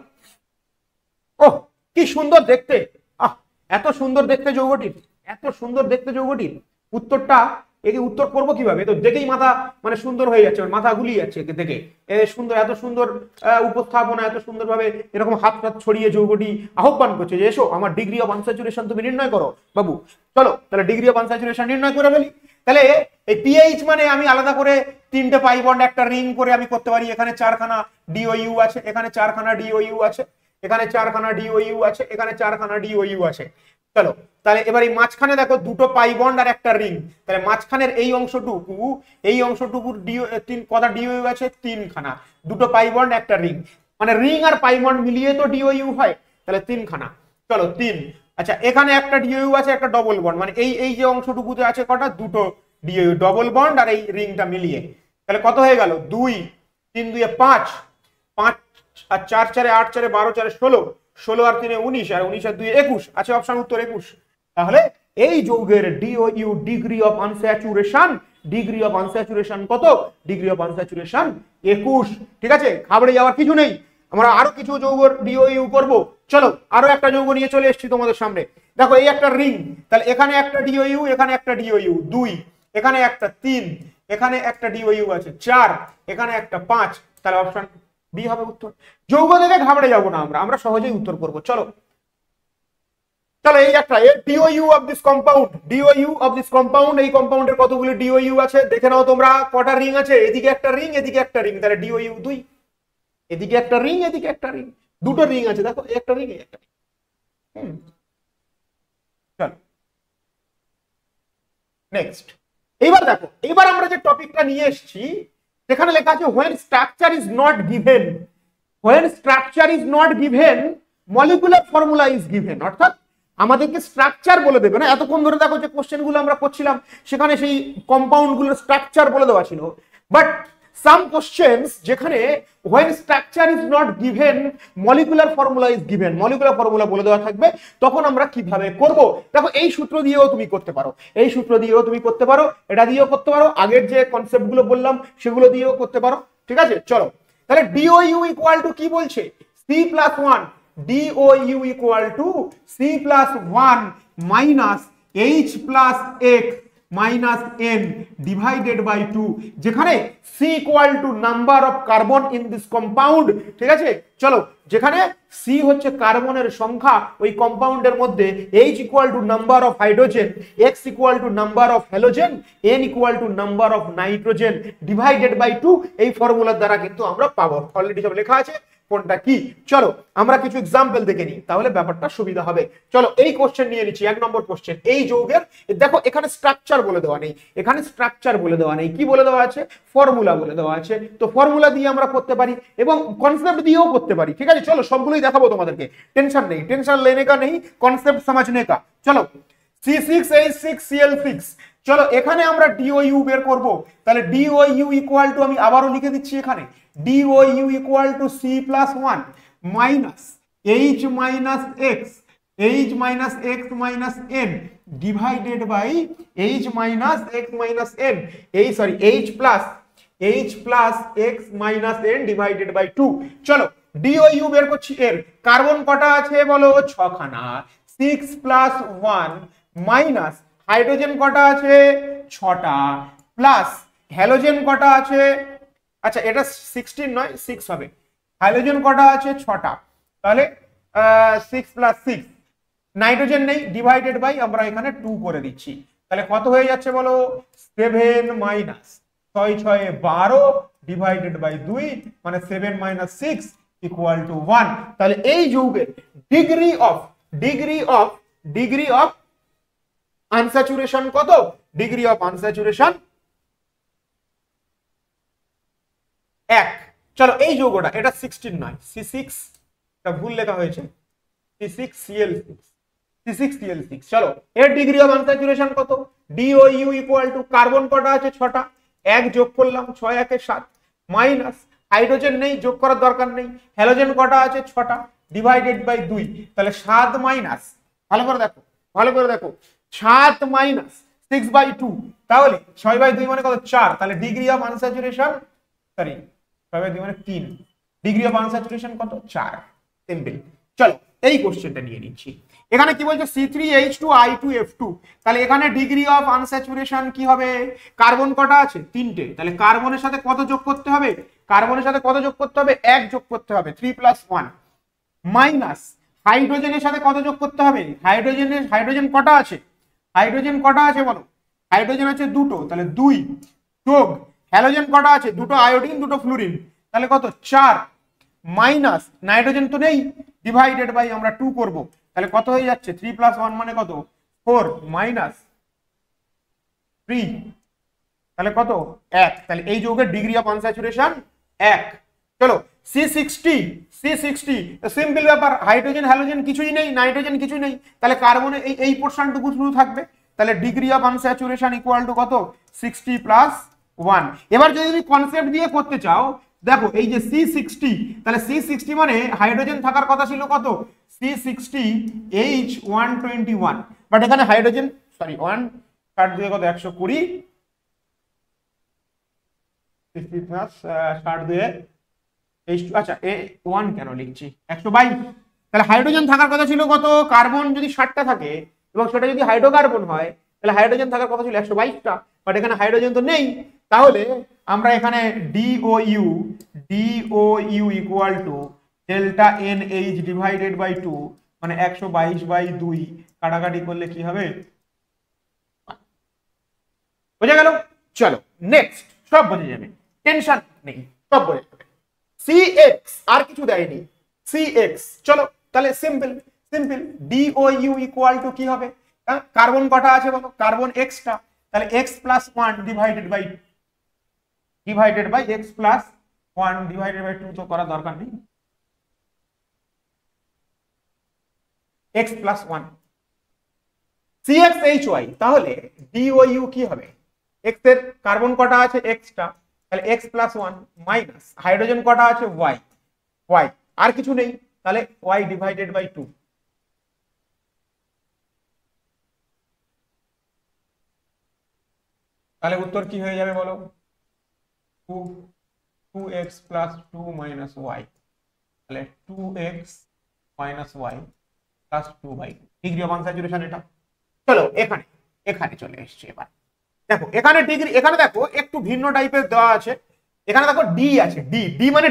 ওহ কি সুন্দর দেখতে, আহ এত সুন্দর দেখতে যৌগটির, এত সুন্দর দেখতে যৌগটির। উত্তরটা একে উত্তর করবো কিভাবে? তো দেখেই মাথা মানে সুন্দর হয়ে যাচ্ছে, মাথা গুলিয়ে যাচ্ছে একে দেখে। সুন্দর, এত সুন্দর উপস্থাপনা, এত সুন্দরভাবে এরকম হাত হাত ছড়িয়ে যৌগটি আহ্বান করছে যে এসো আমার ডিগ্রি অফ আনস্যাচুরেশন তুমি নির্ণয় করো বাবু। চলো তাহলে ডিগ্রি অফ আনস্যাচুরেশন নির্ণয় করে ফেলি। তাহলে এই পিএইচ মানে আমি আলাদা করে 3টে পাই বন্ড একটা রিং করে আমি করতে পারি। এখানে 4খানা ডিওইউ আছে, এখানে 4খানা ডিওইউ আছে, এখানে 4খানা ডিওইউ আছে, এখানে 4খানা ডিওইউ আছে। চলো তাহলে এবার এই মাঝখানে দেখো দুটো পাই বন্ড আর একটা রিং, তাহলে মাঝখানের এই অংশটুকুর কটা ডিওইউ আছে? 3খানা, দুটো পাই বন্ড একটা রিং, মানে রিং আর পাই বন্ড মিলিয়ে তো ডিওইউ হয়, তাহলে 3খানা। চলো 3। আচ্ছা এখানে একটা ডিওইউ আছে, একটা ডবল বন্ড, মানে এই যে অংশটুকুতে আছে কটা? দুটো ডিওইউ, ডবল বন্ড আর এই রিংটা মিলিয়ে। তাহলে কত হয়ে গেল? 2 3 2 5 5 আর 4 4 8 4 12 4 16 16 আর 3 19 আর 19 আর 2 21 আছে। অপশন উত্তর 21। তাহলে এই যৌগের DOU degree of unsaturation, degree of unsaturation কত? Degree of unsaturation 21। ঠিক আছে, ঘাবড়ে যাওয়ার কিছু নেই, আমরা আরো কিছু যৌগের ডিওইউ করব। চলো আরো একটা যৌগ নিয়ে চলে এসেছি তোমাদের সামনে। দেখো এই একটা রিং, তাহলে এখানে একটা ডিওইউ, এখানে একটা ডিওইউ 2, এখানে একটা 3, এখানে একটা ডিওইউ আছে 4, এখানে একটা 5। তাহলে অপশন বি হবে উত্তর। যৌগ দেখে ঘাবড়ে যাব না, আমরা সহজেই উত্তর করব। চলো চলো এই একটা DOU of this compound, DOU of this compound, এই কম্পাউন্ডের কতগুলো ডিওইউ আছে দেখে নাও তোমরা। কটা রিং আছে? এদিকে একটা রিং, এদিকে একটা রিং, তাহলে ডিওইউ 2। এদিকে একটা রিং, এদিকে একটা রিং, দুটো রিং আছে দেখো, একটা রিং একটা রিং। চলো নেক্সট। এইবার দেখো, এইবার আমরা যে টপিকটা নিয়ে এসেছি সেখানে লেখা আছে when structure is not given, when structure is not given molecular formula is given। অর্থাৎ আমাদেরকে স্ট্রাকচার বলে দেবে না। এতক্ষণ ধরে দেখো যে কোশ্চেন গুলো আমরা করছিলাম সেখানে সেই কম্পাউন্ড গুলোর স্ট্রাকচার বলে দেওয়া ছিল, বাট সাম কোশ্চেন্স যেখানে when structure is not given molecular formula is given, molecular formula বলে দেওয়া থাকবে, তখন আমরা কিভাবে করব? দেখো এই সূত্র দিয়েও তুমি করতে পারো, এই সূত্র দিয়েও তুমি করতে পারো, এটা দিয়েও করতে পারো, আগের যে কনসেপ্ট গুলো বললাম সেগুলো দিয়েও করতে পারো। ঠিক আছে, চলো তাহলে ডিওইউ ইকুয়াল টু কি বলছে? C+1, DOU equal to C+1 minus H plus X minus n divided by 2, যেখানে C equal to number of carbon in this compound. ঠিক আছে, চলো যেখানে C হচ্ছে কার্বনের সংখ্যা ওই কম্পাউন্ডের মধ্যে, H equal to number of hydrogen, X equal to number of halogen, n equal to number of nitrogen divided by 2, এই ফর্মুলার দ্বারা কিন্তু আমরা পাবো। অলরেডি সব লেখা আছে কোনটা কি। চলো আমরা কিছু এক্সাম্পল দেখে নিই, তাহলে ব্যাপারটা সুবিধা হবে। চলো এই কোশ্চেন নিয়ে নিচ্ছি, 1 নম্বর কোশ্চেন। এই যৌগের দেখো এখানে স্ট্রাকচার বলে দেওয়া নেই, এখানে স্ট্রাকচার বলে দেওয়া নেই, কি বলে দেওয়া আছে? ফর্মুলা বলে দেওয়া আছে। তো ফর্মুলা দিয়ে আমরা করতে পারি এবং কনসেপ্ট দিয়েও করতে পারি। ঠিক আছে, চলো সবগুলোই দেখাবো তোমাদেরকে, টেনশন নেই, টেনশন लेने का नहीं, কনসেপ্ট समझने का। চলো C6H6Cl6, চলো এখানে আমরা ডিওইউ বের করব। তাহলে ডিওইউ ইকুয়াল টু, আমি আবারও লিখে দিচ্ছি এখানে, DOU equal to C+1 minus H minus X, H minus X minus n divided by H minus X minus n, H plus X minus n divided by 2। চলো ডিওইউ বের করছি। এর কার্বন কটা আছে বলো? 6 খানা, 6+1 মাইনাস হাইড্রোজেন কটা আছে? 6টা, প্লাস হ্যালোজেন কটা আছে? আচ্ছা এটা 16 নয় 6 হবে। হাইড্রোজেন কটা আছে? 6টা, তাহলে 6 + 6। নাইট্রোজেন নেই, ডিভাইডেড বাই আমরা এখানে 2 করে দিচ্ছি। তাহলে কত হয়ে যাচ্ছে বলো? 7 মাইনাস 6 6 12 ডিভাইডেড বাই 2, মানে 7 মাইনাস 6 ইকুয়াল টু 1। তাহলে এই যৌগের ডিগ্রি অফ আনস্যাচুরেশন কত, ডিগ্রি অফ আনস্যাচুরেশন 1। চলো এই যৌগটা, এটা 16 নয়, C6, এটা ভুল লেখা হয়েছে, C6Cl6, C6Cl6। চলো এর ডিগ্রি অফ আনস্যাচুরেশন কত, DOU ইকুয়াল টু কার্বন কটা আছে 6টা, 1 যোগ করলাম 6 1 7, মাইনাস হাইড্রোজেন নেই, যোগ করার দরকার নেই, হ্যালোজেন কটা আছে 6টা, ডিভাইডেড বাই 2, তাহলে 7 মাইনাস, ভালো করে দেখো, ভালো করে দেখো, 7 মাইনাস 6/2, তাহলে 6/2 মানে কত 4, তাহলে ডিগ্রি অফ আনস্যাচুরেশন, সরি 6/2 মানে 3, ডিগ্রি অফ আনস্যাচুরেশন কত 4, সিম্পল। চলো এই কোশ্চেনটা নিয়ে নিচ্ছি। এখানে কি বলছে C3H2I2F2, তাহলে এখানে ডিগ্রি অফ আনস্যাচুরেশন কি হবে, কার্বন কটা আছে 3টে, তাহলে কার্বনের সাথে কত যোগ করতে হবে, কার্বনের সাথে কত যোগ করতে হবে 1 যোগ করতে হবে, 3 + 1, মাইনাস হাইড্রোজেনের সাথে কত যোগ করতে হবে, হাইড্রোজেন কটা আছে, হাইড্রোজেন কটা আছে বলো, হাইড্রোজেন আছে 2টো, তাহলে 2 যোগ হ্যালোজেন কটা আছে, 2টো আয়োডিন 2টো ফ্লুরিন, তাহলে কত 4, মাইনাস নাইট্রোজেন তো নেই, ডিভাইডেড বাই আমরা 2 করব, তাহলে কত হয়ে যাচ্ছে 3 + 1 মানে কত 4, মাইনাস 3, তাহলে কত 1, তাহলে এই যৌগের ডিগ্রি অফ আনস্যাচুরেশন 1। চলো C60 সিম্পল ব্যাপার, হাইড্রোজেন হ্যালোজেন কিছুই নেই, নাইট্রোজেন কিছুই নেই, তাহলে কার্বনে এই পোরশনটুকু শুধু থাকবে, তাহলে degree of unsaturation equal to কত 60 + 1। এবার যদি তুমি কনসেপ্ট দিয়ে করতে চাও, দেখো এই যে C60, তাহলে C60 মানে হাইড্রোজেন থাকার কথা ছিল কত C60H121, বাট এখানে হাইড্রোজেন, সরি 1 কাট দিয়ে কত 120, 60 প্লাস 60 দিয়ে আচ্ছা A1 কেন লিখছি 122, তাহলে হাইড্রোজেন থাকার কথা ছিল কত, কার্বন যদি 60টা থাকে এবং সেটা যদি হাইড্রোকার্বন হয়, তাহলে হাইড্রোজেন থাকার কথা ছিল 122টা, বাট এখানে হাইড্রোজেন তো নেই, তাহলে আমরা এখানে DOU equal to delta NH divided by 2, মানে 122/2 কাটাকাটি করলে কি হবে, বোঝা গেল। চলো নেক্সট, সব বোঝা যাবে, টেনশন নেই, সব বোঝা যাবে। CX আর কিছু দেয়নি, CX, চলো তাহলে সিম্পল DOU ইকুয়াল টু কি হবে, কার্বন কটা আছে বলো, কার্বন Xটা, তাহলে X + 1 divided by X + 1 divided by 2 তো করার দরকার নেই, X + 1 CXHY, তাহলে DOU কি হবে, X এর কার্বন কটা আছে Xটা, তাহলে X + 1 মাইনাস হাইড্রোজেন কটা আছে Y আর কিছু নেই, তাহলে Y ডিভাইডেড বাই 2, তাহলে উত্তর কি হয়ে যাবে বলো, 2x + 2 - y, তাহলে 2x - y + 2/2 degree of unsaturation এটা। চলো এখানে চলে এসেছে, এবার দেখো এখানে ডিগ্রি, এখানে দেখো একটু ভিন্ন টাইপের দেওয়া আছে, এখানে দেখো ডি আছে, ডি মানে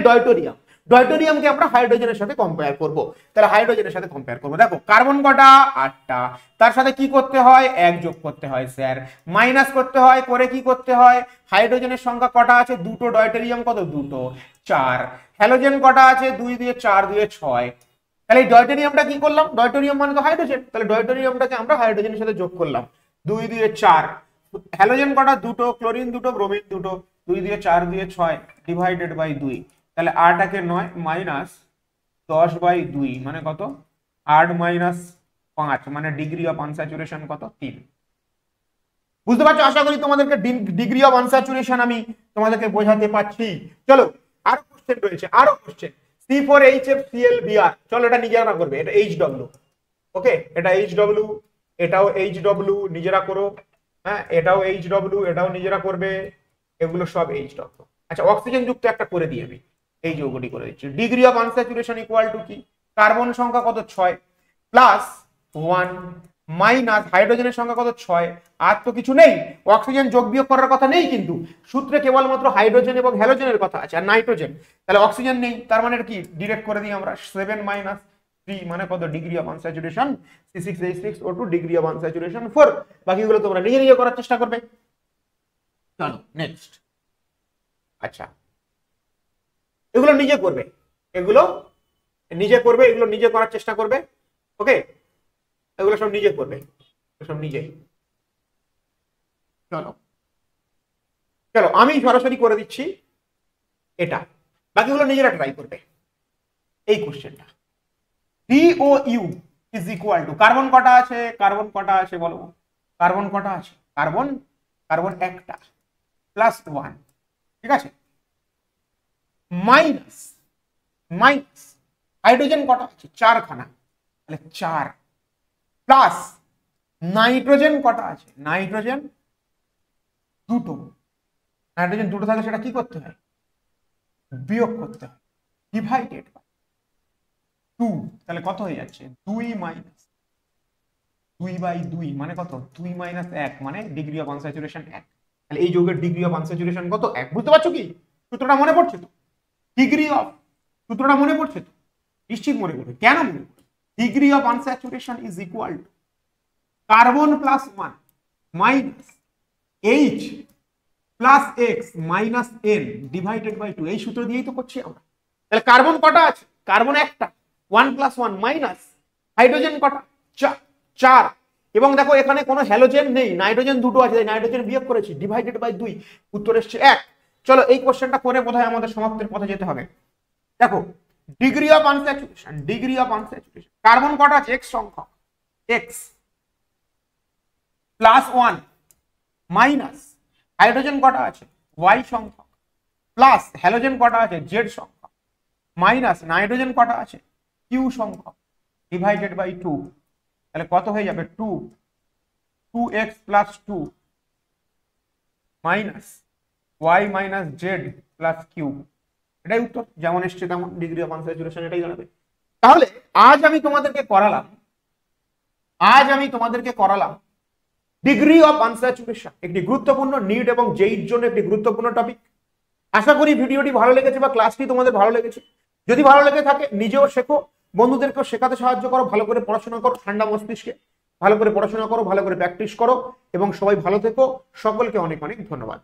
ডয়টোরিয়ামকে আমরা হাইড্রোজেনের সাথে কম্পেয়ার করব, তাহলে হাইড্রোজেনের সাথে কম্পেয়ার করব, দেখো কার্বন কটা 8টা, তার সাথে কি করতে হয় 1 যোগ করতে হয় স্যার, মাইনাস করতে হয়, করে কি করতে হয়, হাইড্রোজেনের সংখ্যা কটা আছে 2টো, ডয়টোরিয়াম কত 2টো 4, হ্যালোজেন কটা আছে 2 দিয়ে 4 দিয়ে 6, তাহলে এই ডয়টোরিয়ামটা কি করলাম, ডয়টোরিয়াম মানে তো হাইড্রোজেন, তাহলে ডয়টোরিয়ামটাকে আমরা হাইড্রোজেনের সাথে যোগ করলাম, 2 দিয়ে 4, হ্যালোজেন কটা 2টো, ক্লোরিন 2টো, ব্রোমিন 2টো, 2 দিয়ে 4 দিয়ে 6 ডিভাইডেড বাই 2, তাহলে 8 × 9 মাইনাস 10/2 মানে কত 8 - 5, মানে ডিগ্রি অফ আনস্যাচুরেশন কত 3। বুঝতে পারছো, আশা করি তোমাদেরকে ডিগ্রি অফ আনস্যাচুরেশন আমি তোমাদেরকে বোঝাতে পারছি। চলো আরো কোশ্চেন রয়েছে, আরো কোশ্চেন, C4HFClBr, চলো এটা নিজেরা করবে, এটা HW, ওকে এটা HW, এটাও HW নিজেরা করো, হ্যাঁ এটাও HW, এটাও নিজেরা করবে, এগুলো সব HW। আচ্ছা অক্সিজেন যুক্ত একটা করে দিই আমি, এই যৌগটি করে দিচ্ছি, degree of unsaturation equal to কি, কার্বন সংখ্যা কত 6 প্লাস 1 মাইনাস হাইড্রোজেনের সংখ্যা কত 6, আর তো কিছু নেই, অক্সিজেন যোগ বিয়োগ করার কথা নেই, কিন্তু সূত্রে কেবলমাত্র হাইড্রোজেন এবং হ্যালোজেনের কথা আছে আর নাইট্রোজেন, তাহলে অক্সিজেন নেই, তার মানে কি ডিরেক্ট করে দিই আমরা 7 - 3 মানে কত degree of unsaturation C6H6O2 degree of unsaturation 4। বাকিগুলো তোমরা নিজে নিজে করার চেষ্টা করবে। চলো নেক্সট, আচ্ছা এগুলো নিজে করবে, এগুলো নিজে করার চেষ্টা করবে, ওকে এগুলো সব নিজে করবে, সব নিজে। চলো চলো আমি সরাসরি করে দিচ্ছি এটা, বাকিগুলো নিজেরা ট্রাই করবে। এই কোশ্চেনটা DOU is equal to, carbon কটা আছে, কার্বন কটা আছে বলো, কার্বন কটা আছে, কার্বন কার্বন একটা প্লাস 1, ঠিক আছে, মাইনাস মাইনাস হাইড্রোজেন কটা আছে 4 খানা, তাহলে 4 প্লাস নাইট্রোজেন কটা আছে, নাইট্রোজেন দুটো, নাইট্রোজেন দুটো থাকলে সেটা কি করতে হয়, বিয়োগ করতে হয়, ডিভাইডেড বাই 2, তাহলে কত হয়ে যাচ্ছে 2 মাইনাস 2/2 মানে কত, 2 মাইনাস 1 মানে ডিগ্রি অফ আনস্যাচুরেশন 1। তাহলে এই যৌগের ডিগ্রি অফ আনস্যাচুরেশন কত, 1। বুঝতে পারছো কি সূত্রটা মনে পড়ছে তো, ডিগ্রি অফ সূত্রটা মনে পড়ছে তো, নিশ্চিত মনে পড়বে। কেন মনে পড়বে, degree of unsaturation is equal to carbon plus 1 minus H plus X minus N divided by 2, এই সূত্র দিয়েই তো করছি আমরা। তাহলে কার্বন কটা আছে, কার্বন একটা, 1 প্লাস 1 মাইনাস হাইড্রোজেন কটা 4, এবং দেখো এখানে কোনো হ্যালোজেন নেই, নাইট্রোজেন দুটো আছে, নাইট্রোজেন বিয়োগ করেছি, ডিভাইডেড বাই 2, উত্তর এসছে 1। চলো এই কোশ্চেনটা করে বোধহয় আমাদের সমাপ্তির পথে যেতে হবে। দেখো degree of unsaturation, degree of unsaturation, carbon কটা আছে X সংখ্যক, X প্লাস 1 মাইনাস হাইড্রোজেন কটা আছে Y সংখ্যক প্লাস হ্যালোজেন কটা আছে Z সংখ্যক মাইনাস নাইট্রোজেন কটা আছে Q সংখ্যক ডিভাইডেড বাই 2, তাহলে কত হয়ে যাবে 2x plus 2 minus y minus Z plus Q, এটাই উত্তর, যেমন এসছে তেমন ডিগ্রি অফ আনস্যাচুরেশন এটাই জানাবে। তাহলে আজ আমি তোমাদেরকে করালাম ডিগ্রি অফ আনস্যাচুরেশন, একটি গুরুত্বপূর্ণ নিট এবং জেইর জন্য একটি গুরুত্বপূর্ণ টপিক। আশা করি ভিডিওটি ভালো লেগেছে বা ক্লাসটি তোমাদের ভালো লেগেছে। যদি ভালো লেগে থাকে নিজেও শেখো, বন্ধুদেরকেও শেখাতে সাহায্য করো, ভালো করে পড়াশোনা করো, ঠান্ডা মস্তিষ্কে ভালো করে পড়াশোনা করো, ভালো করে প্র্যাকটিস করো, এবং সবাই ভালো থেকো। সকলকে অনেক অনেক ধন্যবাদ।